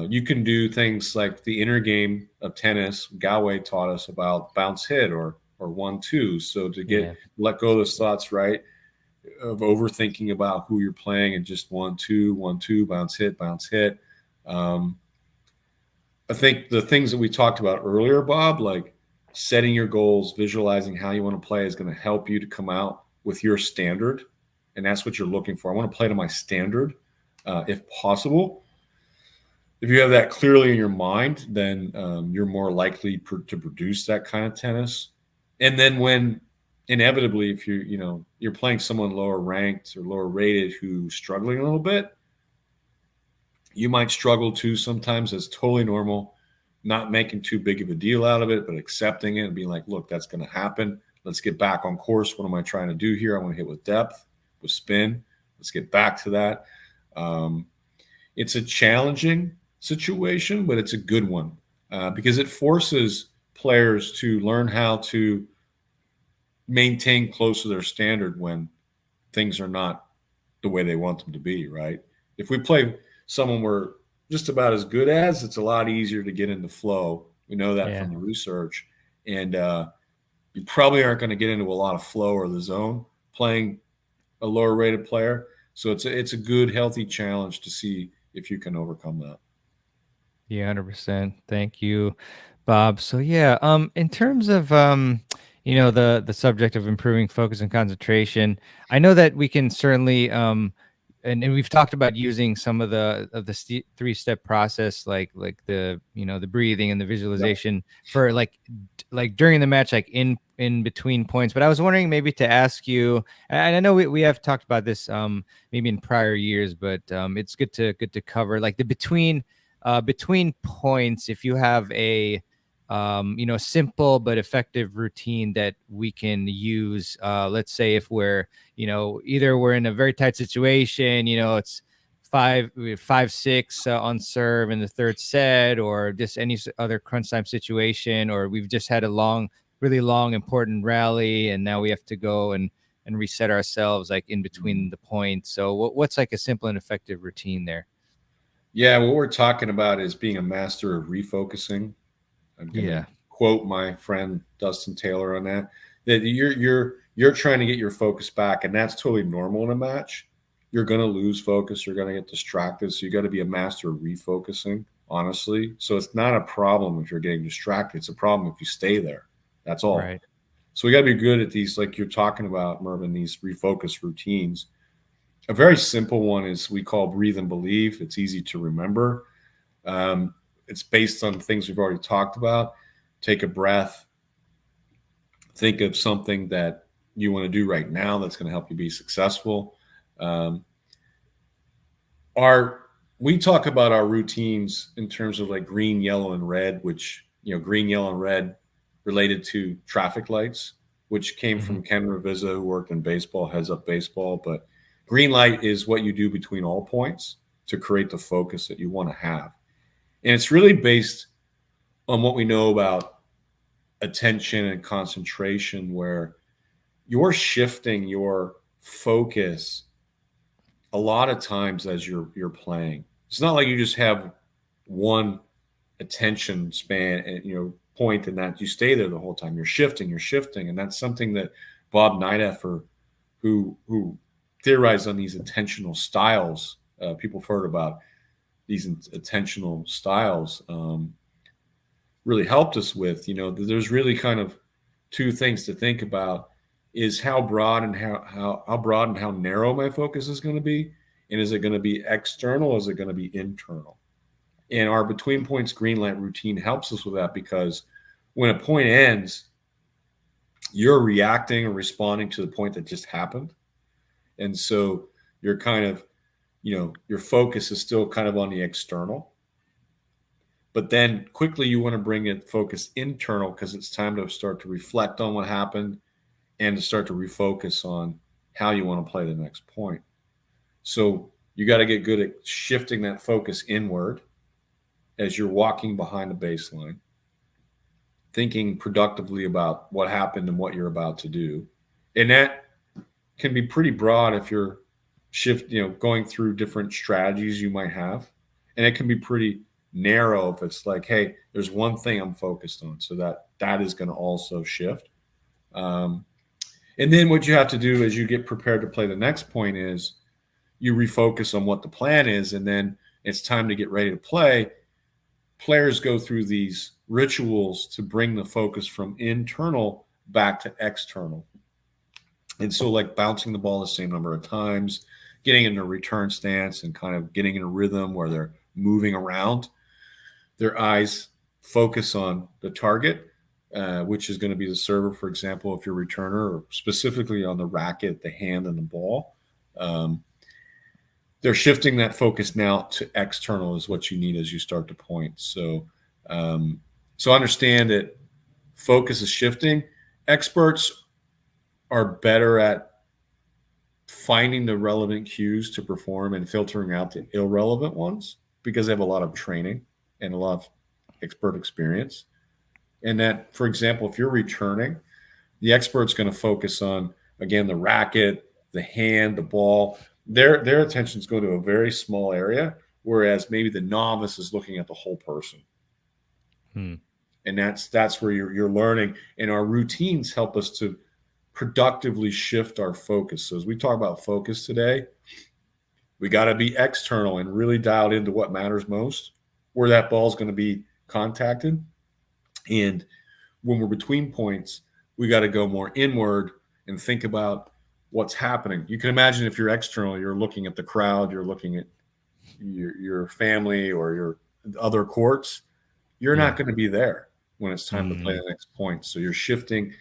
You can do things like the inner game of tennis. Galway taught us about bounce hit or 1-2. So to Yeah. let go of those thoughts, right, of overthinking about who you're playing and just 1-2, 1-2, bounce hit, bounce hit. Um, I think the things that we talked about earlier, Bob, like setting your goals, visualizing how you want to play, is going to help you to come out with your standard. And that's what you're looking for. I want to play to my standard, if possible. If you have that clearly in your mind, then you're more likely to produce that kind of tennis. And then when inevitably, if you're playing someone lower ranked or lower rated who's struggling a little bit, you might struggle too sometimes. That's totally normal. Not making too big of a deal out of it, but accepting it and being like, look, that's going to happen. Let's get back on course. What am I trying to do here? I want to hit with depth, with spin. Let's get back to that. It's a challenging situation, but it's a good one, because it forces players to learn how to maintain close to their standard when things are not the way they want them to be, right? If we play someone we're just about as good as, it's a lot easier to get into flow. We know that Yeah. from the research. And you probably aren't going to get into a lot of flow or the zone playing a lower rated player. So it's a good, healthy challenge to see if you can overcome that. Yeah, 100%. Thank you, Bob. So yeah, in terms of the subject of improving focus and concentration, I know that we can certainly and we've talked about using some of the three-step process, like the breathing and the Yep. visualization for like during the match, like in between points. But I was wondering maybe to ask you, and I know we have talked about this maybe in prior years, but it's good to cover like the between points. If you have a simple but effective routine that we can use, let's say if we're either we're in a very tight situation, it's 5-6 on serve in the third set, or just any other crunch time situation, or we've just had a really long important rally and now we have to go and reset ourselves like in between the points. So what's like a simple and effective routine there? Yeah, what we're talking about is being a master of refocusing. I'm going to Yeah. quote my friend Dustin Taylor on that. That you're trying to get your focus back, and that's totally normal in a match. You're going to lose focus. You're going to get distracted. So you got to be a master of refocusing, honestly. So it's not a problem if you're getting distracted. It's a problem if you stay there. That's all. Right. So we got to be good at these, like you're talking about, Mervin, these refocus routines. A very simple one is we call breathe and believe. It's easy to remember. Um, it's based on things we've already talked about. Take a breath. Think of something that you want to do right now that's going to help you be successful. Um, our we talk about our routines in terms of like green, yellow, and red, which green, yellow, and red related to traffic lights, which came Hmm. from Ken Ravizza, who worked in baseball, heads up baseball. But green light is what you do between all points to create the focus that you want to have. And it's really based on what we know about attention and concentration, where you're shifting your focus a lot of times as you're playing. It's not like you just have one attention span and point and that you stay there the whole time. You're shifting, and that's something that Bob Nideffer, who theorized on these attentional styles, people have heard about these attentional styles, really helped us with. There's really kind of two things to think about is how broad and how broad and how narrow my focus is going to be, and is it going to be external, or is it going to be internal? And our between points green light routine helps us with that, because when a point ends, you're reacting or responding to the point that just happened. And so you're kind of, your focus is still kind of on the external. But then quickly you want to bring it focus internal, because it's time to start to reflect on what happened and to start to refocus on how you want to play the next point. So you got to get good at shifting that focus inward as you're walking behind the baseline, thinking productively about what happened and what you're about to do. And that can be pretty broad if you're going through different strategies you might have. And it can be pretty narrow if it's like, hey, there's one thing I'm focused on. So that is going to also shift. And then what you have to do as you get prepared to play the next point is you refocus on what the plan is, and then it's time to get ready to play. Players go through these rituals to bring the focus from internal back to external. And so, like bouncing the ball the same number of times, getting in a return stance, and kind of getting in a rhythm where they're moving around. Their eyes focus on the target, which is going to be the server, for example, if you're a returner, or specifically on the racket, the hand, and the ball. They're shifting that focus now to external is what you need as you start to point. So understand that focus is shifting. Experts are better at finding the relevant cues to perform and filtering out the irrelevant ones, because they have a lot of training and a lot of expert experience. And that, for example, if you're returning, the expert's going to focus on, again, the racket, the hand, the ball. Their attention is going to a very small area, whereas maybe the novice is looking at the whole person. And that's where you're learning. And our routines help us to productively shift our focus. So as we talk about focus today, we got to be external and really dialed into what matters most, where that ball is going to be contacted. And when we're between points, we got to go more inward and think about what's happening. You can imagine if you're external, you're looking at the crowd, you're looking at your family or your other courts. You're not going to be there when it's time to play the next point. So you're shifting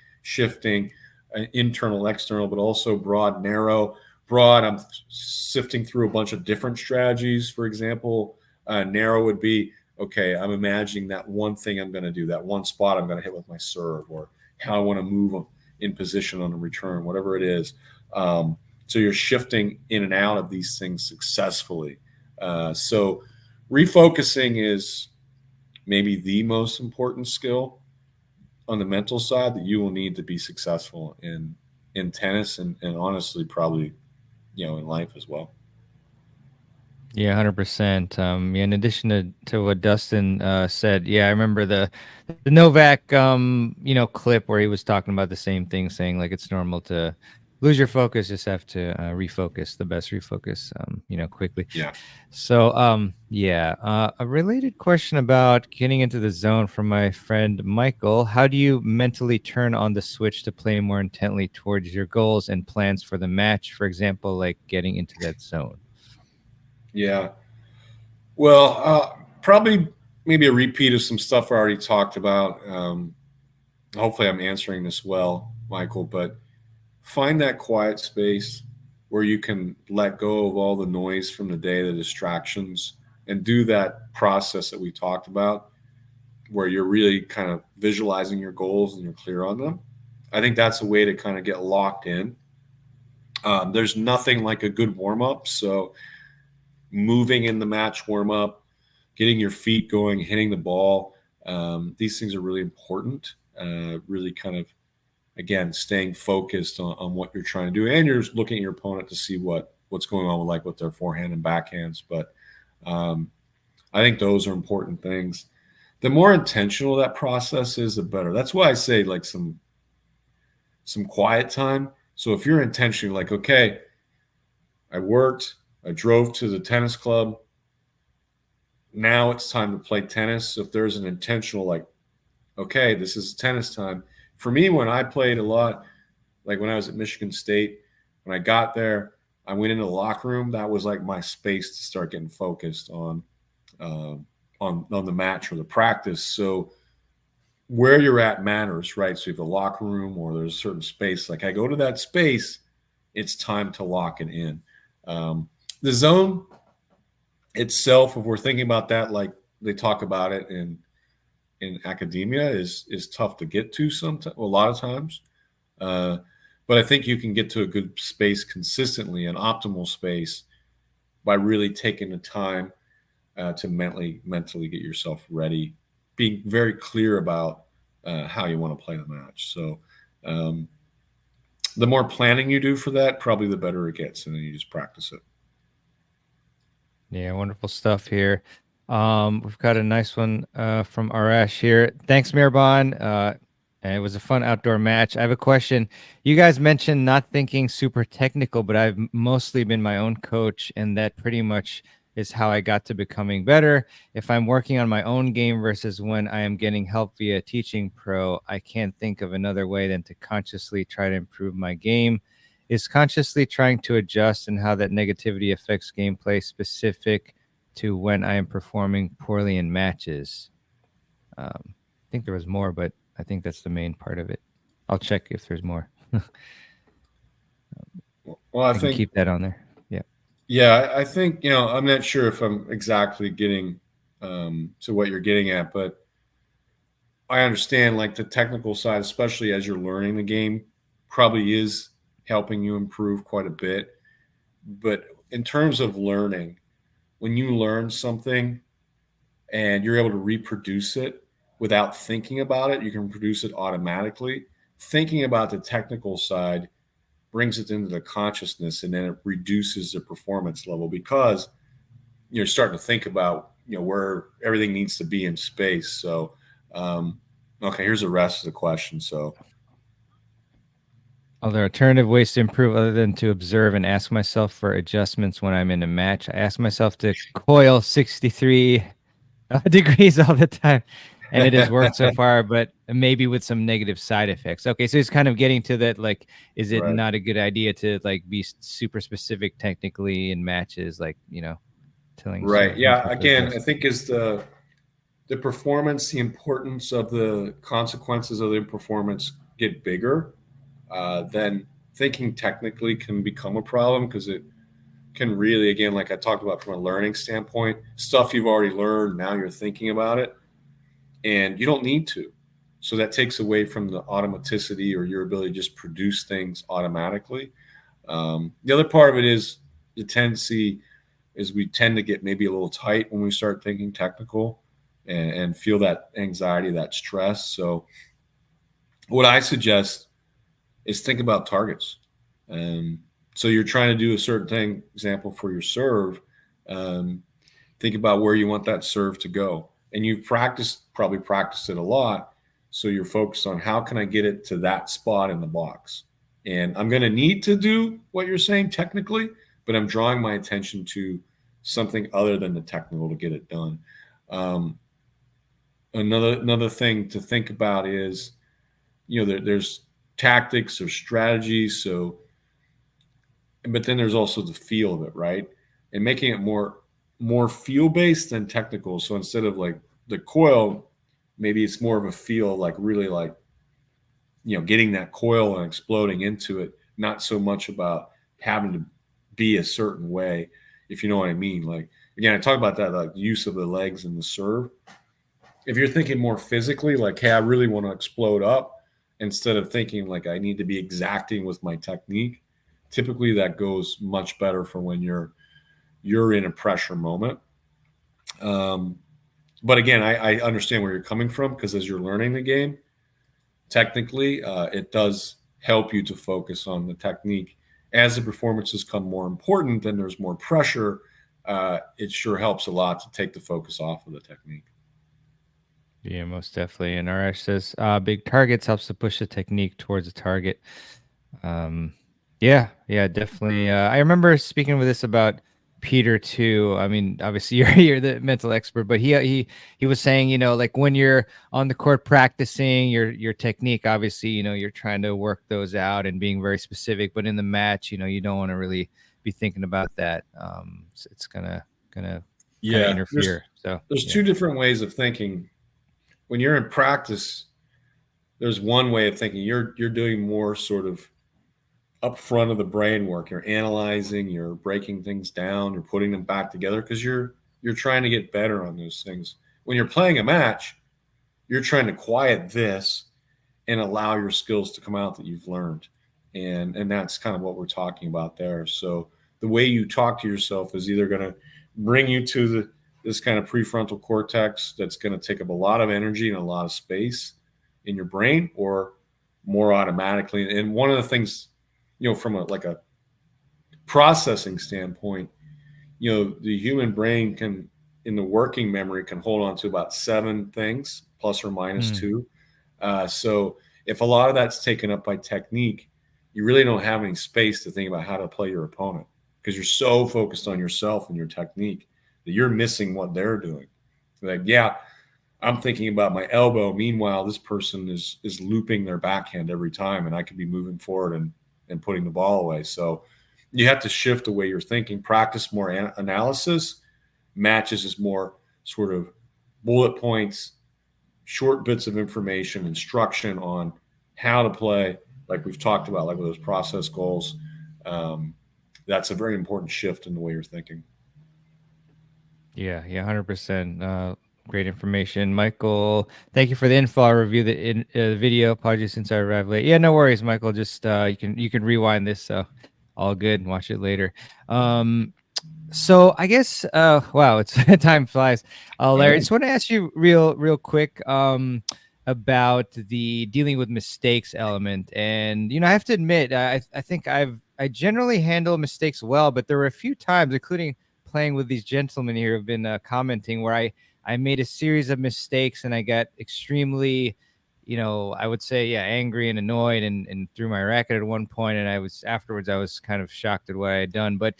internal, external, but also broad, narrow. Broad, I'm sifting through a bunch of different strategies. For example, narrow would be, okay, I'm imagining that one thing I'm going to do, that one spot I'm going to hit with my serve, or how I want to move in position on a return, whatever it is. So you're shifting in and out of these things successfully. So refocusing is maybe the most important skill on the mental side that you will need to be successful in tennis and honestly probably in life as well. Yeah, 100%. In addition to what Dustin said, I remember the Novak clip where he was talking about the same thing, saying like it's normal to lose your focus, just have to refocus, the best refocus, quickly. Yeah. So a related question about getting into the zone from my friend Michael. How do you mentally turn on the switch to play more intently towards your goals and plans for the match? For example, like getting into that zone. Yeah. Well, probably maybe a repeat of some stuff I already talked about. Hopefully I'm answering this well, Michael, but find that quiet space where you can let go of all the noise from the day, the distractions, and do that process that we talked about where you're really kind of visualizing your goals and you're clear on them. I think that's a way to kind of get locked in. There's nothing like a good warm-up. So moving in the match warm-up, getting your feet going, hitting the ball, these things are really important. Really kind of, again, staying focused on what you're trying to do, and you're looking at your opponent to see what's going on with their forehand and backhands. But I think those are important things. The more intentional that process is, the better. That's why I say like some quiet time. So if you're intentionally like, okay, I worked, I drove to the tennis club, now it's time to play tennis. So if there's an intentional like, okay, this is tennis time, For me, when I played a lot, like when I was at Michigan State, when I got there, I went into the locker room. That was like my space to start getting focused uh, on the match or the practice. So where you're at matters, right? So you have a locker room or there's a certain space. Like I go to that space, it's time to lock it in. The zone itself, if we're thinking about that, like they talk about it in academia, is tough to get to sometimes, a lot of times. Uh, but I think you can get to a good space consistently, an optimal space, by really taking the time to mentally get yourself ready, being very clear about how you want to play the match. So um, the more planning you do for that, probably the better it gets, and then you just practice it. Yeah, wonderful stuff here. We've got a nice one from Arash here. Thanks, Mirban. It was a fun outdoor match. I have a question. You guys mentioned not thinking super technical, but I've mostly been my own coach, and that pretty much is how I got to becoming better. If I'm working on my own game versus when I am getting help via teaching pro, I can't think of another way than to consciously try to improve my game. Is consciously trying to adjust and how that negativity affects gameplay specific to when I am performing poorly in matches. I think there was more, but I think that's the main part of it. I'll check if there's more. Well, I I can think, keep that on there. Yeah. yeah, I think, I'm not sure if I'm exactly getting to what you're getting at, but I understand like the technical side, especially as you're learning the game, probably is helping you improve quite a bit. But in terms of learning, when you learn something and you're able to reproduce it without thinking about it, you can produce it automatically. Thinking about the technical side brings it into the consciousness, and then it reduces the performance level because you're starting to think about where everything needs to be in space. So okay, here's the rest of the question. So Are there alternative ways to improve other than to observe and ask myself for adjustments when I'm in a match? I ask myself to coil 63 degrees all the time, and it has worked so far, but maybe with some negative side effects. Okay, so it's kind of getting to that, like, is it right. not a good idea to like be super specific technically in matches, like, telling Right. Yeah. myself to Again, I adjust? think is the performance, the importance of the consequences of the performance get bigger, then thinking technically can become a problem because it can really, again, like I talked about from a learning standpoint, stuff you've already learned, now you're thinking about it and you don't need to. So that takes away from the automaticity or your ability to just produce things automatically. The other part of it is the tendency is we tend to get maybe a little tight when we start thinking technical and feel that anxiety, that stress. So what I suggest is think about targets. Um, so you're trying to do a certain thing, example for your serve. Um, think about where you want that serve to go. And you've probably practiced it a lot. So you're focused on how can I get it to that spot in the box. And I'm going to need to do what you're saying technically, but I'm drawing my attention to something other than the technical to get it done. Um, another thing to think about is, there's tactics or strategies. So, but then there's also the feel of it, right? And making it more feel based than technical. So instead of like the coil, maybe it's more of a feel, like really like getting that coil and exploding into it. Not so much about having to be a certain way, if you know what I mean. Like again, I talk about that like use of the legs and the serve. If you're thinking more physically, like, hey, I really want to explode up, instead of thinking like I need to be exacting with my technique, typically that goes much better for when you're in a pressure moment. Um, but again, I understand where you're coming from because as you're learning the game, technically, it does help you to focus on the technique. As the performances come more important and there's more pressure, it sure helps a lot to take the focus off of the technique. Yeah, most definitely. And RS says, big targets helps to push the technique towards a target. Yeah, definitely. I remember speaking with this about Peter too. I mean, obviously you're the mental expert, but he was saying, like when you're on the court practicing your technique, obviously, you're trying to work those out and being very specific, but in the match, you don't want to really be thinking about that. It's gonna kind of Yeah, interfere. So there's yeah. two different ways of thinking. When you're in practice, there's one way of thinking. You're doing more sort of up front of the brain work. You're analyzing, you're breaking things down, you're putting them back together because you're trying to get better on those things. When you're playing a match, you're trying to quiet this and allow your skills to come out that you've learned. And that's kind of what we're talking about there. So the way you talk to yourself is either going to bring you to this kind of prefrontal cortex that's going to take up a lot of energy and a lot of space in your brain, or more automatically. And one of the things, from a processing standpoint, the human brain can, in the working memory, can hold on to about 7 things plus or minus Mm. 2. So if a lot of that's taken up by technique, you really don't have any space to think about how to play your opponent because you're so focused on yourself and your technique that you're missing what they're doing. Like, yeah, I'm thinking about my elbow. Meanwhile, this person is looping their backhand every time, and I could be moving forward and putting the ball away. So you have to shift the way you're thinking, practice more analysis. Matches is more sort of bullet points, short bits of information, instruction on how to play, like we've talked about, like with those process goals. Um, that's a very important shift in the way you're thinking. Yeah, 100%. Great information, Michael. Thank you for the info. I'll review the video. Apologies since I arrived late. Yeah, no worries, Michael. Just you can rewind this, so all good, and watch it later. Um, so I guess wow, it's time flies. I Larry, I know. just want to ask you real quick about the dealing with mistakes element. And I have to admit, I think I generally handle mistakes well, but there were a few times, including playing with these gentlemen here who've been commenting, where I made a series of mistakes and I got extremely, I would say, yeah, angry and annoyed and threw my racket at one point, and I was kind of shocked at what I had done. But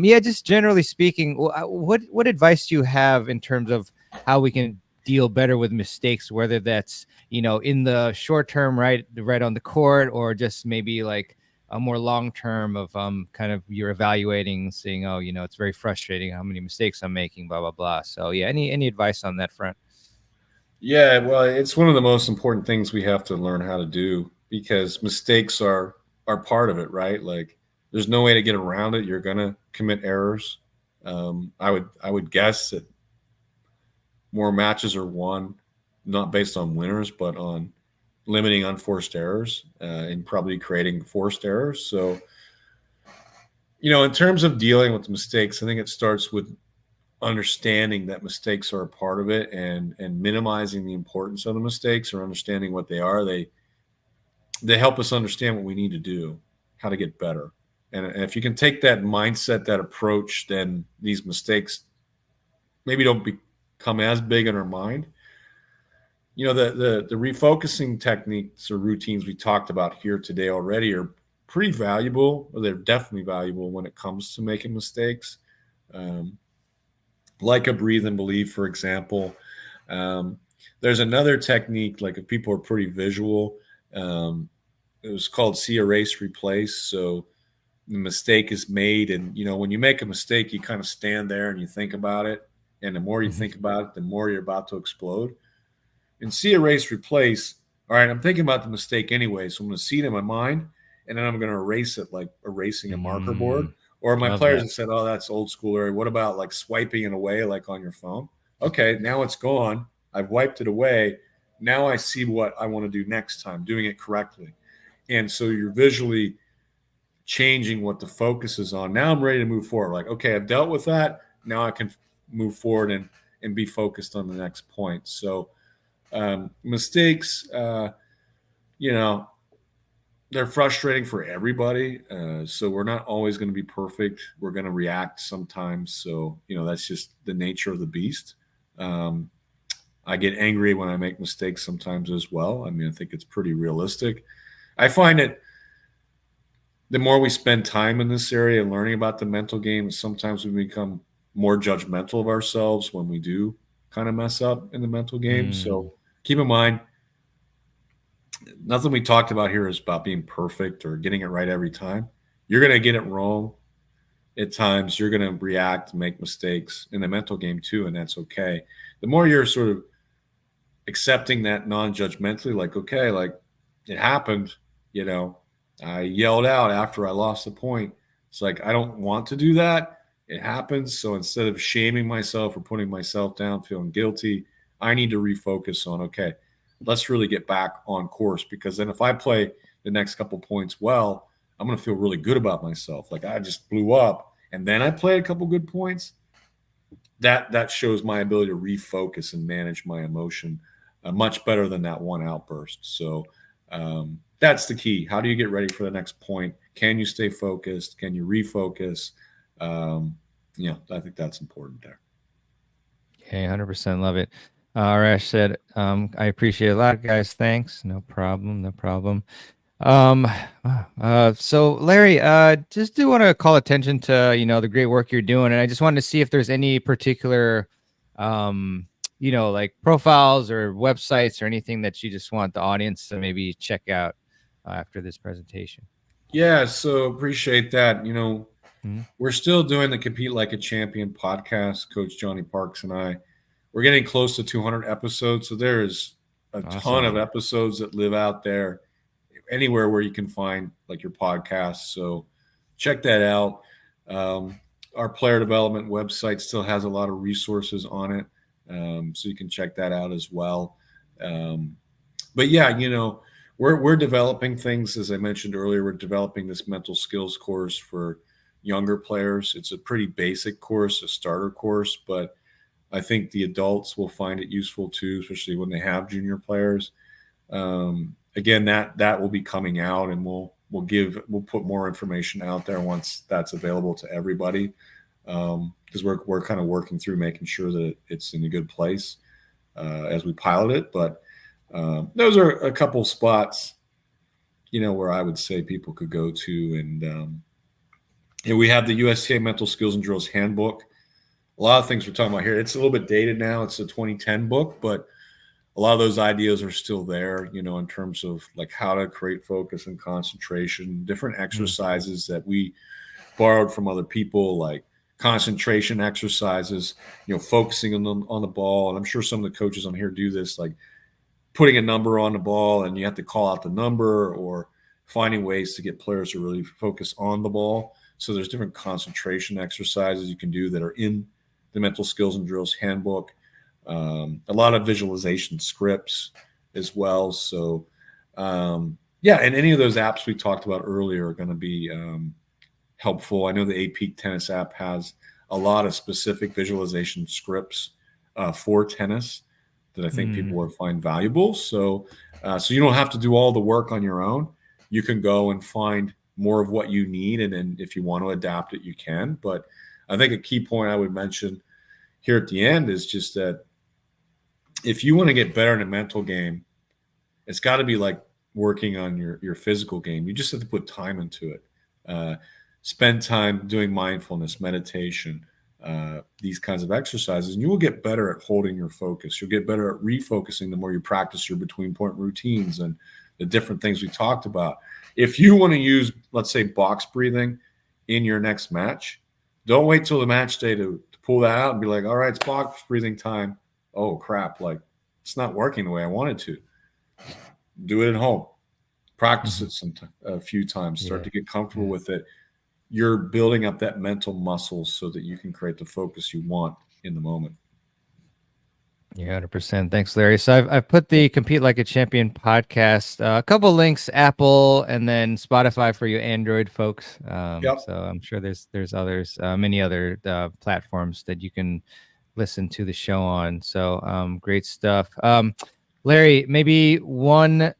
yeah, just generally speaking, what advice do you have in terms of how we can deal better with mistakes, whether that's in the short term, right on the court, or just maybe like a more long term of kind of you're evaluating, seeing, oh, it's very frustrating how many mistakes I'm making, blah blah blah. So yeah, any advice on that front? Yeah, well, it's one of the most important things we have to learn how to do because mistakes are part of it, right? Like, there's no way to get around it. You're gonna commit errors. I would guess that more matches are won not based on winners, but on limiting unforced errors and probably creating forced errors. So, in terms of dealing with mistakes, I think it starts with understanding that mistakes are a part of it and minimizing the importance of the mistakes or understanding what they are. They help us understand what we need to do, how to get better. And if you can take that mindset, that approach, then these mistakes maybe don't become as big in our mind. The refocusing techniques or routines we talked about here today already are pretty valuable, or they're definitely valuable when it comes to making mistakes. Um, like a breathe and believe, for example. Um, there's another technique, like if people are pretty visual, um, it was called see, erase, replace. So the mistake is made, and when you make a mistake, you kind of stand there and you think about it, and the more you Mhm. think about it, the more you're about to explode. And see, erase, replace. All right, I'm thinking about the mistake anyway, so I'm going to see it in my mind, and then I'm going to erase it like erasing a marker board. Mm, Or my love players that. have said, "Oh, that's old school." Or what about like swiping it away, like on your phone? Okay, now it's gone. I've wiped it away. Now I see what I want to do next time, doing it correctly. And so you're visually changing what the focus is on. Now I'm ready to move forward. Like, okay, I've dealt with that. Now I can move forward and be focused on the next point. So mistakes, you know, they're frustrating for everybody. So we're not always going to be perfect. We're going to react sometimes. So, that's just the nature of the beast. Um, I get angry when I make mistakes sometimes as well. I mean, I think it's pretty realistic. I find it the more we spend time in this area and learning about the mental game, sometimes we become more judgmental of ourselves when we do kind of mess up in the mental game. Mm, So keep in mind, nothing we talked about here is about being perfect or getting it right every time. You're going to get it wrong at times. You're going to react, make mistakes in the mental game too, and that's okay. The more you're sort of accepting that non-judgmentally, like, okay, like it happened, you know, I yelled out after I lost the point. It's like, I don't want to do that. It happens. So instead of shaming myself or putting myself down, feeling guilty, I need to refocus on, okay, let's really get back on course, because then if I play the next couple points well, I'm going to feel really good about myself. Like I just blew up and then I played a couple good points. That shows my ability to refocus and manage my emotion much better than that one outburst. So that's the key. How do you get ready for the next point? Can you stay focused? Can you refocus? I think that's important there. okay, 100% love it. Arash said, I appreciate it a lot, guys. Thanks. No problem. No problem. Um, so Larry, just do want to call attention to, the great work you're doing. And I just wanted to see if there's any particular, um, like profiles or websites or anything that you just want the audience to maybe check out after this presentation. Yeah, so appreciate that. Mhm. We're still doing the Compete Like a Champion podcast, Coach Johnny Parks and I. We're getting close to 200 episodes. So there's a ton Awesome. of episodes that live out there anywhere where you can find like your podcast. So check that out. Our player development website still has a lot of resources on it. So you can check that out as well. But yeah, we're developing things. As I mentioned earlier, we're developing this mental skills course for younger players. It's a pretty basic course, a starter course, but I think the adults will find it useful too, especially when they have junior players. Again, that will be coming out, and we'll put more information out there once that's available to everybody, because we're kind of working through making sure that it's in a good place as we pilot it. But those are a couple spots, where I would say people could go to, and we have the USTA Mental Skills and Drills Handbook. A lot of things we're talking about here. It's a little bit dated now. It's a 2010 book, but a lot of those ideas are still there, in terms of like how to create focus and concentration, different Mm. exercises that we borrowed from other people, like concentration exercises, focusing on the ball. And I'm sure some of the coaches on here do this, like putting a number on the ball and you have to call out the number, or finding ways to get players to really focus on the ball. So there's different concentration exercises you can do that are in the Mental Skills and Drills Handbook. A lot of visualization scripts as well. So, yeah, and any of those apps we talked about earlier are going to be helpful. I know the AP Tennis app has a lot of specific visualization scripts for tennis that I think people Mm. would find valuable. So, so you don't have to do all the work on your own. You can go and find more of what you need, and then if you want to adapt it, you can. But I think a key point I would mention here at the end is just that if you want to get better in a mental game, it's got to be like working on your physical game. You just have to put time into it. Spend time doing mindfulness, meditation, these kinds of exercises, and you will get better at holding your focus. You'll get better at refocusing the more you practice your between point routines and the different things we talked about. If you want to use, let's say, box breathing in your next match, don't wait till the match day to pull that out and be like, all right, it's box breathing time. Oh, crap. Like, it's not working the way I wanted to. Do it at home. Practice Mhm. it a few times. Start Yeah. to get comfortable Yeah. with it. You're building up that mental muscle so that you can create the focus you want in the moment. Yeah, 100%. Thanks, Larry. So I've put the Compete Like a Champion podcast, a couple links, Apple and then Spotify for you Android folks. Yep. So I'm sure there's others, many other platforms that you can listen to the show on. So great stuff. Larry, maybe one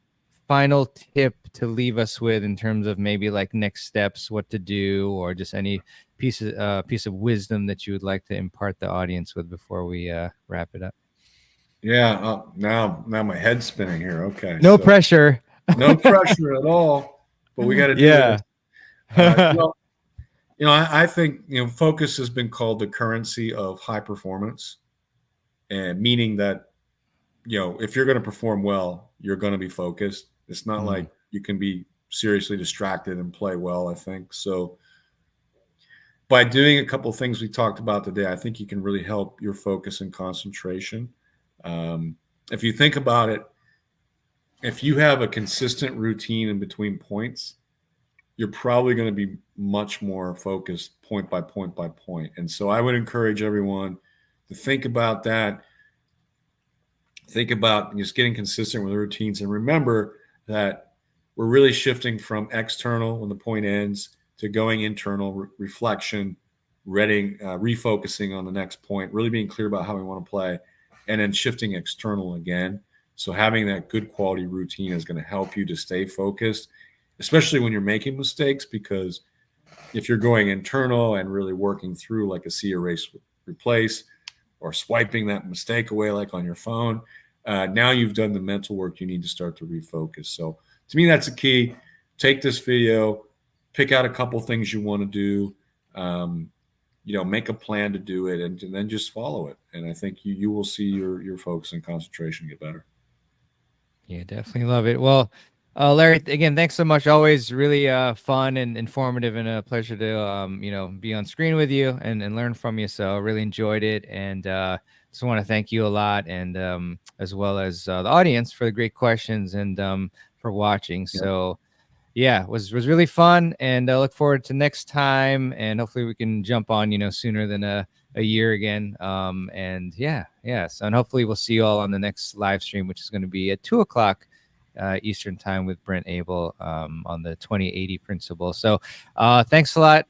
final tip to leave us with in terms of maybe like next steps, what to do, or just any piece of wisdom that you would like to impart the audience with before we wrap it up. Yeah. Now my head's spinning here. Okay. No So pressure. no pressure at all, but we got to do this. Yeah. Well, I think focus has been called the currency of high performance, and meaning that if you're going to perform well, you're going to be focused. It's not Mm, like you can be seriously distracted and play well. I think so. By doing a couple of things we talked about today, I think you can really help your focus and concentration. If you think about it, if you have a consistent routine in between points, you're probably going to be much more focused point by point by point. And so I would encourage everyone to think about that. Think about just getting consistent with the routines, and remember that we're really shifting from external when the point ends to going internal reflection, refocusing on the next point, really being clear about how we want to play, and then shifting external again. So having that good quality routine is going to help you to stay focused, especially when you're making mistakes, because if you're going internal and really working through like a see, erase, replace, or swiping that mistake away like on your phone, now you've done the mental work you need to start to refocus. So to me, that's a key. Take this video, pick out a couple things you want to do, make a plan to do it, and then just follow it. And I think you will see your focus and concentration get better. yeah, definitely love it. Well, Larry, again, thanks so much. Always really fun and informative, and a pleasure to be on screen with you and learn from you. So I really enjoyed it, and just want to thank you a lot, and as well as the audience for the great questions, and for watching. Yeah. So yeah, was really fun, and I look forward to next time, and hopefully we can jump on sooner than a year again. And yes, and hopefully we'll see you all on the next live stream, which is going to be at 2 o'clock Eastern time with Brent Abel on the 2080 principle. So thanks a lot,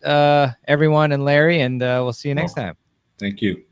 everyone, and Larry, and we'll see you next time. Thank you.